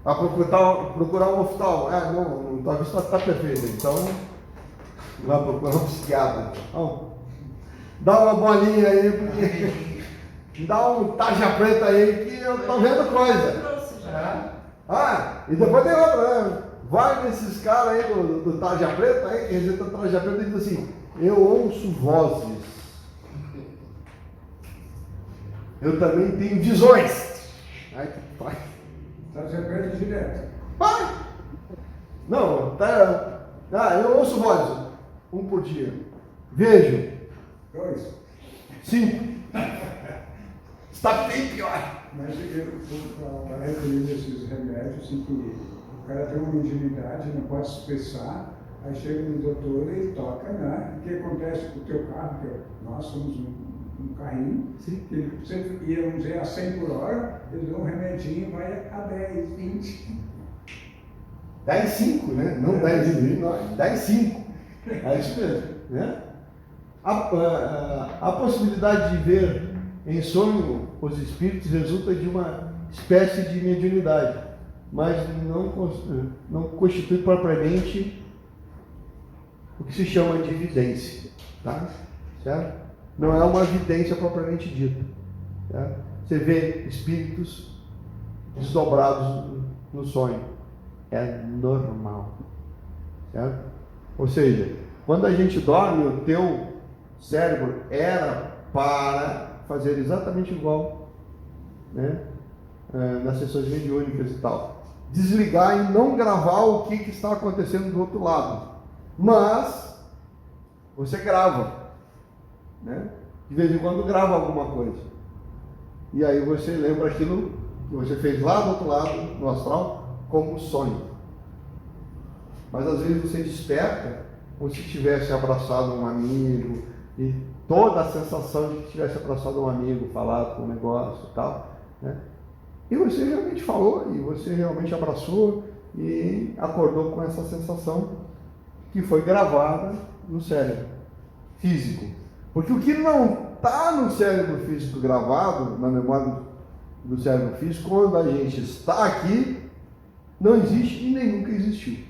Vai procurar um oftalmo. Não, tua vista está perfeita. Então, vai procurar um psiquiatra. Então, dá uma bolinha aí, porque dá um tarja preta aí que eu estou vendo coisa. E depois tem outra, né? Vai nesses caras aí do tarja preta, aí, que recita tarja preta e diz assim, eu ouço vozes. Eu também tenho visões. Aí que faz. Tarja preta direto. Vai! Não, eu ouço vozes. 1 por dia. Vejo. 2. 5. Está bem pior. Mas eu para referir esses remédios, assim, que o cara tem uma mediunidade, não pode se expressar, aí chega no doutor e toca, né? O que acontece com o teu carro? Porque nós somos um carrinho, que sempre ia, vamos dizer, a 100 por hora, eles dão um remedinho, vai a 10, 20. 10,5, né? Não 10,5, não. 10,5. É isso mesmo. Né? A possibilidade de ver em sonho os espíritos resulta de uma espécie de mediunidade, mas não constitui propriamente o que se chama de evidência. Tá? certo? Não é uma vidência propriamente dita, certo? Você vê espíritos desdobrados no sonho, é normal, certo? Ou seja, quando a gente dorme, o teu cérebro era para fazer exatamente igual, né? Nas sessões mediúnicas e tal, desligar e não gravar o que está acontecendo do outro lado, mas você grava, né? De vez em quando grava alguma coisa, e aí você lembra aquilo que você fez lá do outro lado, no astral, como sonho. Mas às vezes você desperta como se tivesse abraçado um amigo, e toda a sensação de que tivesse abraçado um amigo, falado com um negócio e tal, né? E você realmente falou, e você realmente abraçou e acordou com essa sensação que foi gravada no cérebro físico. Porque o que não está no cérebro físico gravado, na memória do cérebro físico, quando a gente está aqui, não existe e nem nunca existiu.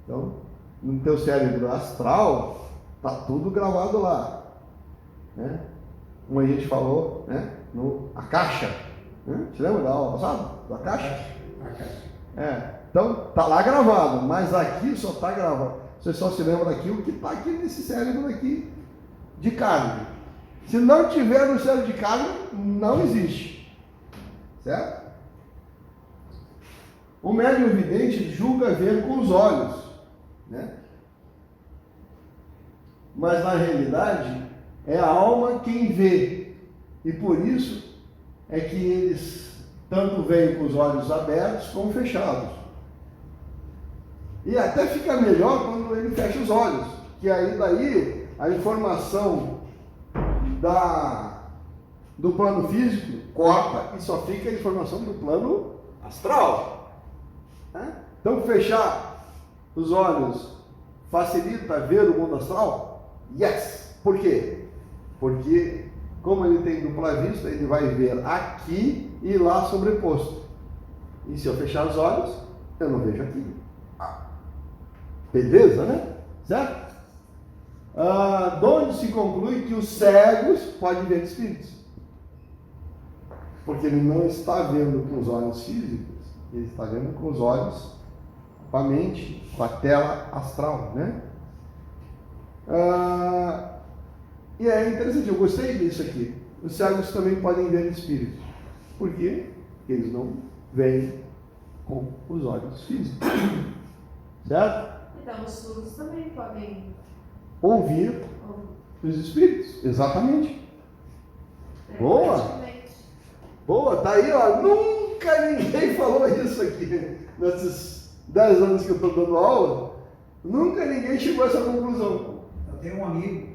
Então, no teu cérebro astral, está tudo gravado lá, né? Como a gente falou, né? A caixa, né? Te lembra da aula passada? Da caixa? A caixa. Então, está lá gravado, mas aqui só está gravado. Você só se lembra daquilo que está aqui nesse cérebro aqui de carne. Se não tiver no cérebro de carne, não existe. Certo? O médium vidente julga ver com os olhos, né? Mas na realidade é a alma quem vê, e por isso é que eles tanto veem com os olhos abertos como fechados. E até fica melhor quando ele fecha os olhos, que aí daí a informação do plano físico corta e só fica a informação do plano astral, né? Então fechar os olhos facilita ver o mundo astral? Yes! Por quê? Porque como ele tem dupla vista, ele vai ver aqui e lá sobreposto. E se eu fechar os olhos, eu não vejo aqui. Beleza, né? Certo? De onde se conclui que os cegos podem ver espíritos? Porque ele não está vendo com os olhos físicos, ele está vendo com os olhos, com a mente, com a tela astral, né? E é interessante, eu gostei disso aqui. Os cegos também podem ver espíritos. Por quê? Porque eles não veem com os olhos físicos. Certo? Então, os surdos também podem Ouvir os espíritos. Exatamente. Boa! Boa, tá aí, ó. Nunca ninguém falou isso aqui. Nesses 10 anos que eu estou dando aula, nunca ninguém chegou a essa conclusão. Eu tenho um amigo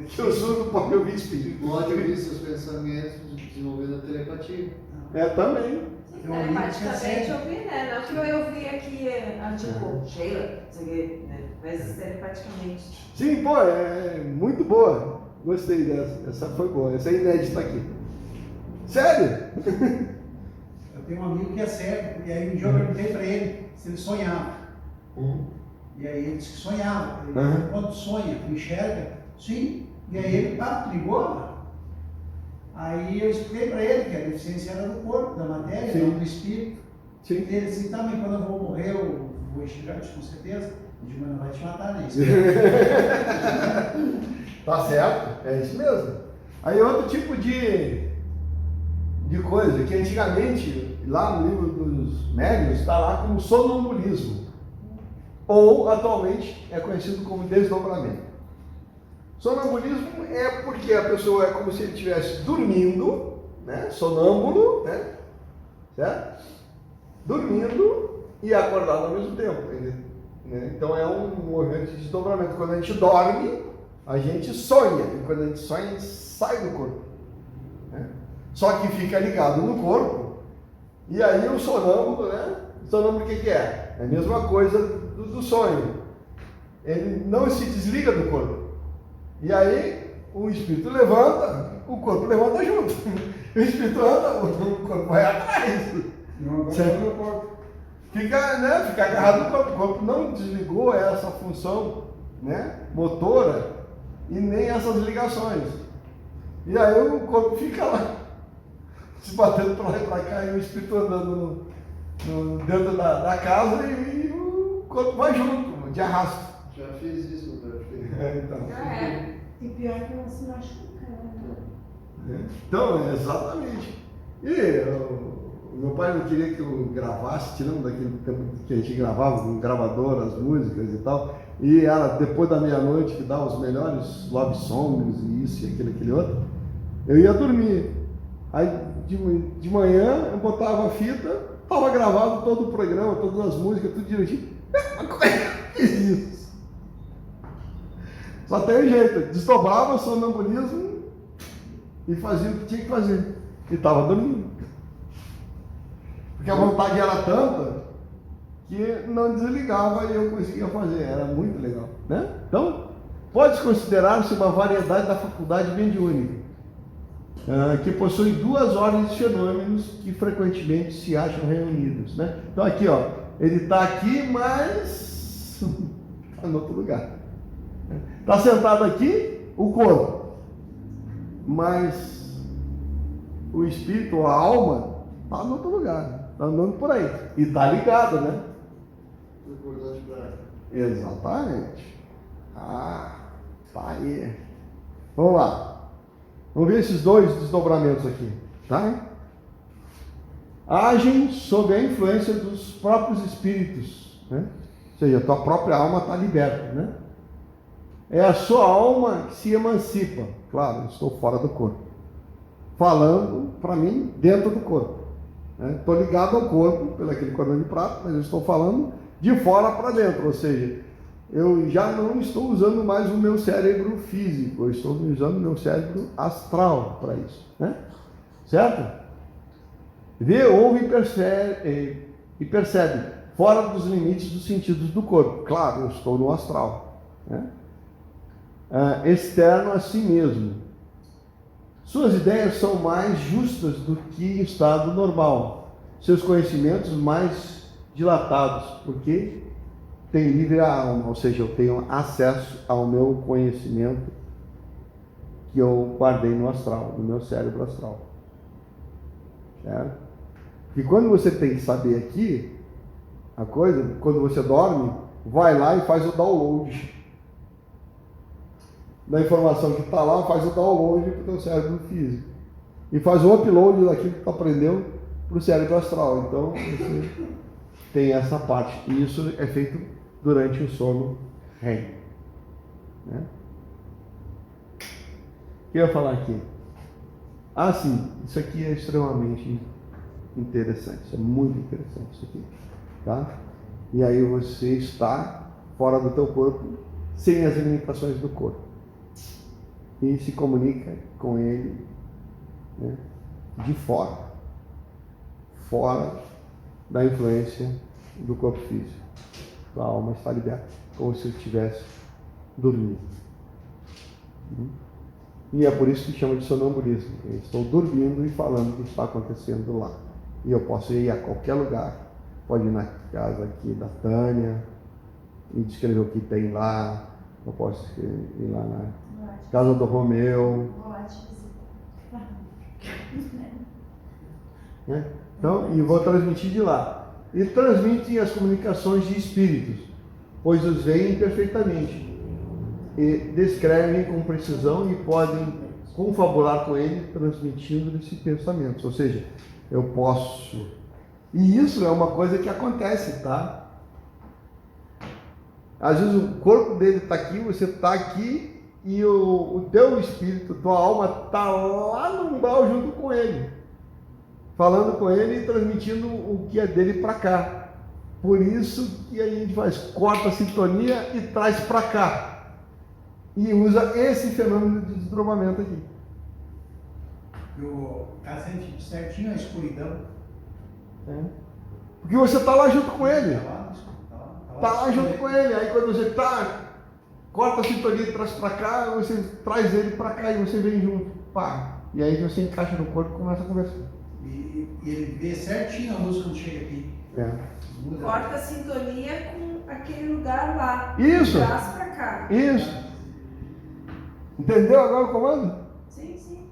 Que o surdo pode ouvir espírito. Pode ouvir seus pensamentos desenvolvendo a telepatia. Também. Tem um amigo que telepaticamente é ouvir, né? Não que eu vi aqui, tipo, Sheila, não sei o quê, né? Mas telepaticamente. Sim, pô, é muito boa. Gostei dessa. Essa foi boa. Essa é inédita aqui. Sério? Eu tenho um amigo que é cego, e aí um dia eu perguntei para ele se ele sonhava. E aí ele disse que sonhava. Ele, quando sonha, enxerga? Sim. E aí ele ligou. Aí eu expliquei para ele que a deficiência era do corpo, da matéria, não do espírito. Sim. E ele disse, então, mas quando eu vou morrer, eu vou enxergar isso com certeza. Eu digo, mas não vai te matar, né? Tá certo, é isso mesmo. Aí outro tipo de coisa, que antigamente, lá no livro dos médiuns, está lá como sonambulismo. Ou, atualmente, é conhecido como desdobramento. Sonambulismo é porque a pessoa é como se ele estivesse dormindo, né? Sonâmbulo, né? Certo? Dormindo e acordado ao mesmo tempo. Né? Então é um movimento de desdobramento. Quando a gente dorme, a gente sonha. E quando a gente sonha, a gente sai do corpo. Né? Só que fica ligado no corpo. E aí o sonâmbulo, né? O sonâmbulo o que é? É a mesma coisa do sonho. Ele não se desliga do corpo. E aí o espírito levanta, o corpo levanta junto. O espírito anda, o corpo vai atrás. Não abandona o corpo. Fica agarrado no corpo. O corpo não desligou essa função, né, motora e nem essas ligações. E aí o corpo fica lá, se batendo para lá e para cá, e o espírito andando dentro da casa e o corpo vai junto, de arrasto. Já fiz isso, praticamente. Então. E pior que não se machuca, né? Então, exatamente. E o meu pai não queria que eu gravasse, tirando daquele tempo que a gente gravava com gravador, as músicas e tal. E era depois da meia-noite que dá os melhores love songs e isso e aquele outro. Eu ia dormir. Aí de manhã eu botava a fita, estava gravado todo o programa, todas as músicas, tudo direitinho. Como é que eu fiz isso? Só tem um jeito, desdobrava o sonambulismo e fazia o que tinha que fazer. E estava dormindo. Porque a vontade era tanta que não desligava e eu conseguia fazer. Era muito legal, né? Então, pode considerar-se uma variedade da faculdade mediúnica, que possui duas ordens de fenômenos que frequentemente se acham reunidos, né? Então aqui, ó, ele está aqui, mas está em outro lugar. Está sentado aqui, o corpo, mas o espírito, ou a alma, está em outro lugar, está andando por aí e está ligado, né? Exatamente. Tá aí. Vamos lá. Vamos ver esses dois desdobramentos aqui, tá? Agem sob a influência dos próprios espíritos, né? Ou seja, a tua própria alma está liberta, né? É a sua alma que se emancipa. Claro, eu estou fora do corpo. Falando, para mim, dentro do corpo. Estou ligado ao corpo, pelo aquele cordão de prata, mas eu estou falando de fora para dentro. Ou seja, eu já não estou usando mais o meu cérebro físico, eu estou usando o meu cérebro astral para isso, né? Certo? Vê, ouve e percebe, fora dos limites dos sentidos do corpo. Claro, eu estou no astral, né? Externo a si mesmo. Suas ideias são mais justas do que o estado normal. Seus conhecimentos mais dilatados, porque tem livre a alma, ou seja, eu tenho acesso ao meu conhecimento que eu guardei no astral, no meu cérebro astral. Certo? E quando você tem que saber aqui, a coisa, quando você dorme, vai lá e faz o download da informação que está lá, faz o download para o teu cérebro físico. E faz o upload daquilo que tu aprendeu para o cérebro astral. Então, você tem essa parte. E isso é feito durante o sono REM. Né? O que eu ia falar aqui? Ah, sim, isso aqui é extremamente interessante. Isso é muito interessante isso aqui. Tá? E aí você está fora do teu corpo, sem as limitações do corpo. E se comunica com ele, né, de fora da influência do corpo físico. A alma está liberta, como se estivesse dormindo. E é por isso que chama de sonambulismo. Eu estou dormindo e falando o que está acontecendo lá. E eu posso ir a qualquer lugar. Pode ir na casa aqui da Tânia e descrever o que tem lá. Eu posso ir lá na casa do Romeu. Né? Então, e vou transmitir de lá. E transmitem as comunicações de espíritos, pois os veem perfeitamente e descrevem com precisão e podem confabular com ele, transmitindo-lhes pensamentos. Ou seja, eu posso. E isso é uma coisa que acontece, tá? Às vezes o corpo dele está aqui, você está aqui e o teu espírito, tua alma está lá no umbral junto com ele, falando com ele e transmitindo o que é dele para cá. Por isso que a gente faz, corta a sintonia e traz para cá. E usa esse fenômeno de desdobramento aqui. O cara sente certinho a escuridão. Porque você está lá junto com ele. Tá lá junto com ele. Aí quando você corta a sintonia e traz para cá, você traz ele para cá e você vem junto. Pá. E aí você encaixa no corpo e começa a conversar. E ele vê certinho a luz quando chega aqui. Corta a sintonia com aquele lugar lá. Isso. Traz pra cá. Isso. Entendeu agora o comando? Sim, sim.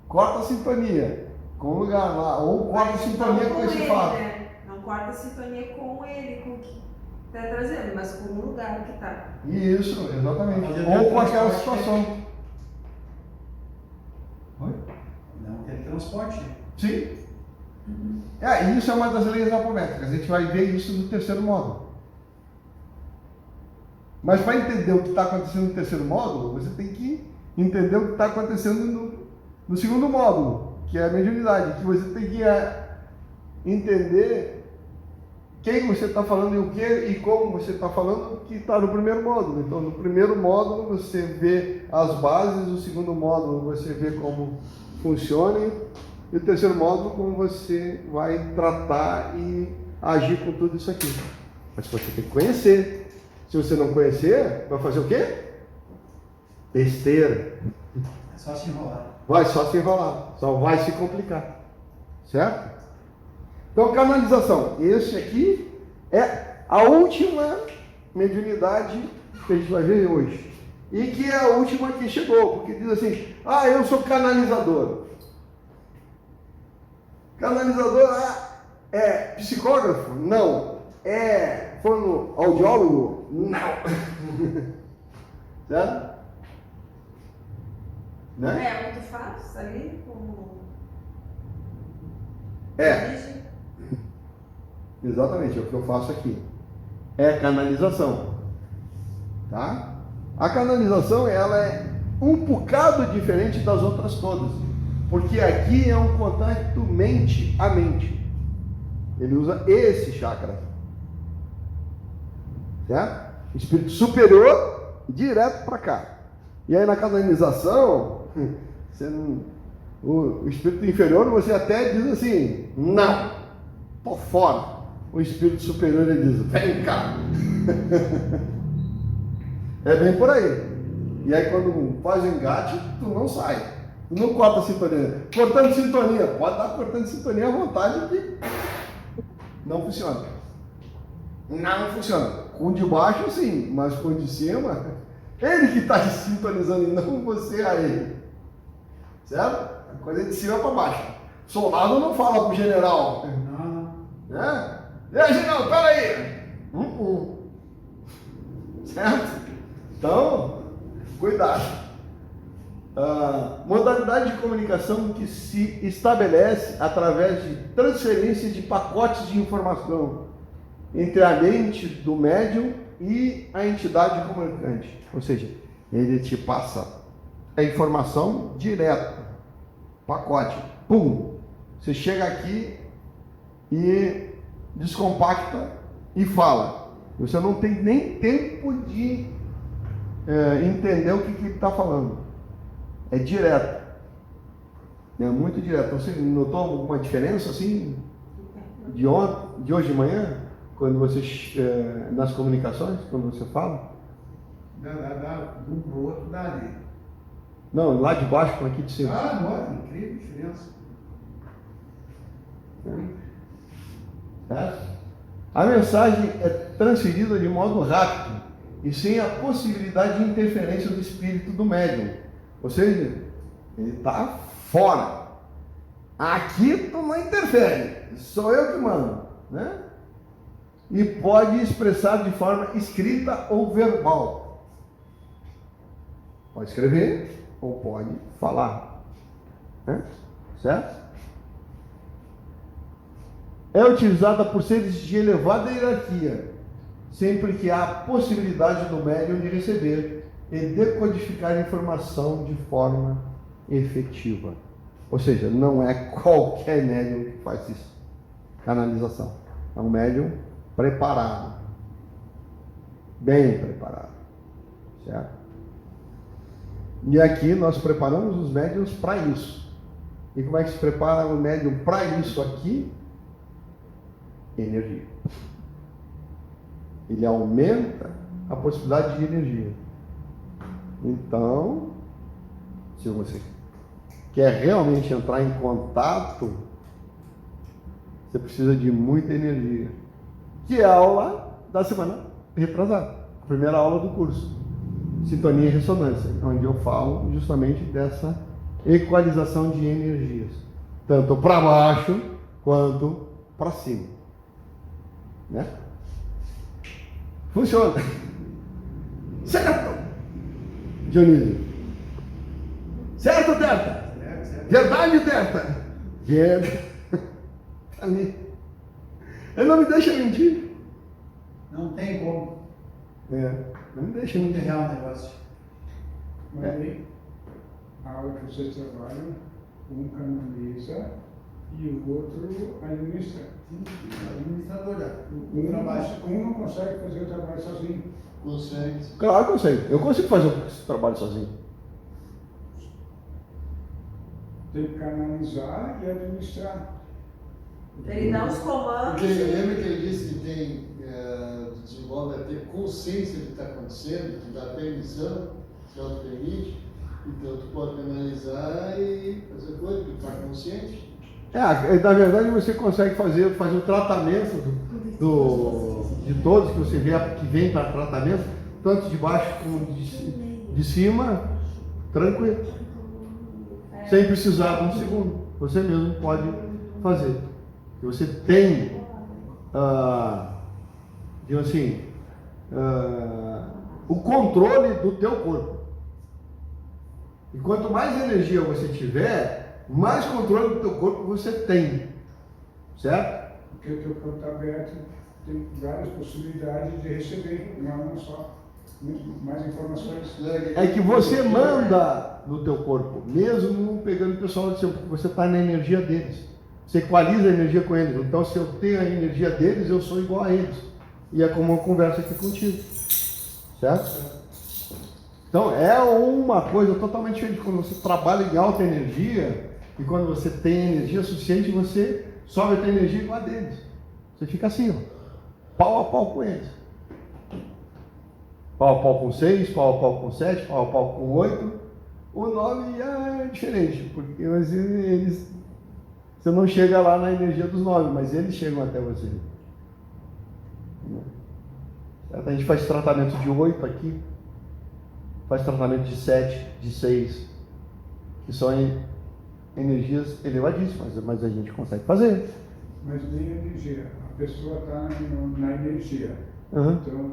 Corta a sintonia com o lugar lá, ou corta a Mas sintonia não com esse ele, fato. né? Não corta a sintonia com ele, com o que tá trazendo, mas com o lugar que tá. Isso, exatamente. Fazer Ou com aquela transporte. situação. Oi? Não tem transporte. Sim. Isso é uma das leis apométricas. A gente vai ver isso no terceiro módulo. Mas para entender o que está acontecendo no terceiro módulo, você tem que entender o que está acontecendo no segundo módulo, que é a mediunidade. Que você tem que entender quem você está falando e o que e como você está falando, que está no primeiro módulo. Então, no primeiro módulo você vê as bases, no segundo módulo você vê como funciona, e o terceiro módulo como você vai tratar e agir com tudo isso aqui. Mas você tem que conhecer. Se você não conhecer, vai fazer o quê? Besteira. É só se enrolar. Vai só se enrolar, só vai se complicar. Certo? Então, canalização. Esse aqui é a última mediunidade que a gente vai ver hoje. E que é a última que chegou, porque diz assim: ah, eu sou canalizador. Canalizador é psicógrafo? Não. É fonoaudiólogo? Não. Certo? Né? É muito fácil ali, como. É. Exatamente, é o que eu faço aqui. É canalização. Tá? A canalização, ela é um bocado diferente das outras todas. Porque aqui é um contato mente a mente. Ele usa esse chakra. Certo? Espírito superior, direto para cá. E aí na canalização, o espírito inferior, você até diz assim: não, tô fora. O espírito superior, ele diz: vem cá. É bem por aí. E aí quando faz o engate, tu não sai. Tu não corta a sintonia. Cortando sintonia, pode estar cortando sintonia à vontade, que não funciona. Não funciona. Com o de baixo sim, mas com o de cima, ele que está sintonizando e não você a ele. Certo? A coisa é de cima para baixo. Soldado não fala pro general. Não. Né? E aí, general, peraí. Certo? Então, cuidado. Modalidade de comunicação que se estabelece através de transferência de pacotes de informação entre a mente do médium e a entidade comunicante. Ou seja, ele te passa a informação direta, pacote, pum, você chega aqui e descompacta e fala. Você não tem nem tempo de entender o que ele está falando. É direto. É muito direto. Você notou alguma diferença assim de hoje de manhã? Quando você, nas comunicações, quando você fala? De um pro outro dá ali. Não, lá de baixo para aqui de cima. Nossa, incrível diferença. A mensagem é transferida de modo rápido e sem a possibilidade de interferência do espírito do médium. Ou seja, ele está fora. Aqui tu não interfere, sou eu que mando, né? E pode expressar de forma escrita ou verbal. Pode escrever ou pode falar, né? Certo? É utilizada por seres de elevada hierarquia, sempre que há a possibilidade do médium de receber e decodificar informação de forma efetiva. Ou seja, não é qualquer médium que faz isso. Canalização. É um médium preparado. Bem preparado. Certo? E aqui nós preparamos os médiums para isso. E como é que se prepara o médium para isso aqui? Energia. Ele aumenta a possibilidade de energia. Então, se você quer realmente entrar em contato, você precisa de muita energia. Que é a aula da semana retrasada, a primeira aula do curso. sintonia e ressonância, onde eu falo justamente dessa equalização de energias, tanto para baixo quanto para cima, né? Funciona. Certo, Dionísio? Certo, Terta? Certo. Verdade, Terta? Verdade. Ali. Ele não me deixa mentir. Não tem como. Não me deixa Muito mentir. real o negócio. Mas aí, a hora que vocês trabalham, um canaliza e o outro administra. Administrador, Um trabalho. não consegue fazer o trabalho sozinho. Consegue. Claro que eu consigo. Eu consigo fazer esse trabalho sozinho. Tem que canalizar e administrar. Ele dá os comandos. Porque lembra que ele disse que tem, desenvolve a ter consciência do que está acontecendo, que dá permissão, se auto-permite, então tu pode analisar e fazer coisa, porque tu está consciente. Na verdade você consegue fazer o tratamento de todos que você vê que vem para tratamento, tanto de baixo como de cima, tranquilo. Sem precisar de um segundo. Você mesmo pode fazer. Você tem, digamos assim, o controle do teu corpo. E quanto mais energia você tiver, mais controle do teu corpo você tem. Certo? Porque o teu corpo está aberto, tem várias possibilidades de receber, não só, muito mais informações. É que você manda no teu corpo, mesmo pegando o pessoal do seu, porque você está na energia deles. Você equaliza a energia com eles. Então, se eu tenho a energia deles, eu sou igual a eles. E é como eu converso aqui contigo. Certo? Então, é uma coisa totalmente diferente. Quando você trabalha em alta energia, e quando você tem energia suficiente, você sobe a tua energia igual a deles. Você fica assim, ó, pau a pau com eles. Pau a pau com 6, pau a pau com 7, pau a pau com 8. O 9 é diferente, porque eles, você não chega lá na energia dos 9, mas eles chegam até você. A gente faz tratamento de 8 aqui, faz tratamento de 7, de 6, que são energias elevadíssimas, mas a gente consegue fazer. Mas nem energia. A pessoa está na energia. Uhum. Então,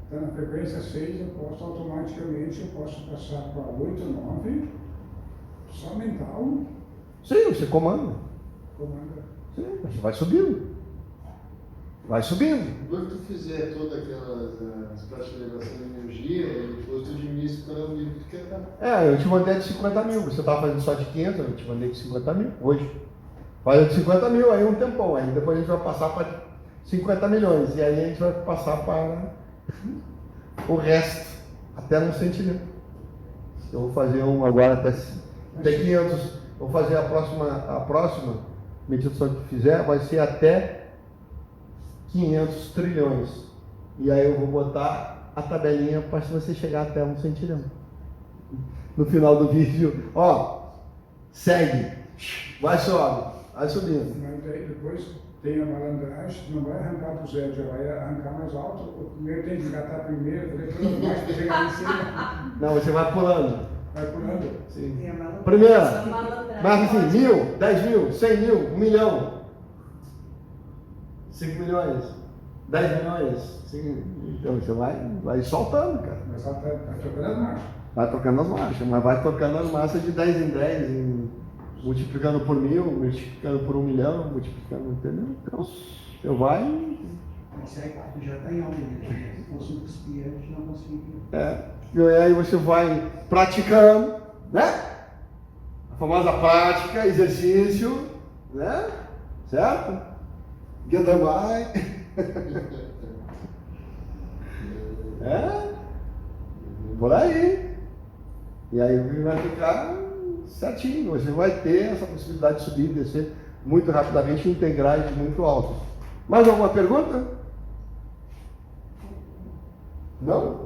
está na frequência 6, eu posso automaticamente, eu posso passar para 8, 9, só mental, Sim, você comanda. comanda. Sim, você vai subindo. Vai subindo. Quando tu fizer todas aquelas taxas de elevação de energia, depois tu administra para o nível que tu quer dar. Eu te mandei de 50 mil. Você estava fazendo só de 500, eu te mandei de 50 mil hoje. Faz de 50 mil, aí um tempão. Aí depois a gente vai passar para 50 milhões. E aí a gente vai passar para o resto, até no centímetro. Eu vou fazer um agora até 500. Vou fazer a próxima meditação que fizer, vai ser até 500 trilhões. E aí eu vou botar a tabelinha para você chegar até um centilhão. No final do vídeo, ó, segue, vai sobe, vai subindo. Mas daí depois tem a malandragem, não vai arrancar do zero, já vai arrancar mais alto. O primeiro tem que engatar primeiro, depois mais para chegar em cima. Não, você vai pulando. Vai pulando. Sim. Tem a malandragem. Primeira, Malandragem. mas assim, 1.000, 10 mil, 100 mil, 1 milhão, 5 milhões, 10 milhões. Então você vai soltando, cara. Mas ela está trocando as marchas. Vai tocando as marchas, mas vai tocando as massas de 10 em 10, multiplicando por 1.000, multiplicando por 1 milhão, multiplicando, entendeu? Então, você vai. Consegue, tu já está em alta energia. Se fosse um cuspir, a gente não conseguiria. E aí você vai praticando, né? A famosa prática, exercício, né? Certo? Get away. Por aí. E aí vai ficar certinho. Você vai ter essa possibilidade de subir e descer muito rapidamente em integrais muito altos. Mais alguma pergunta? Não?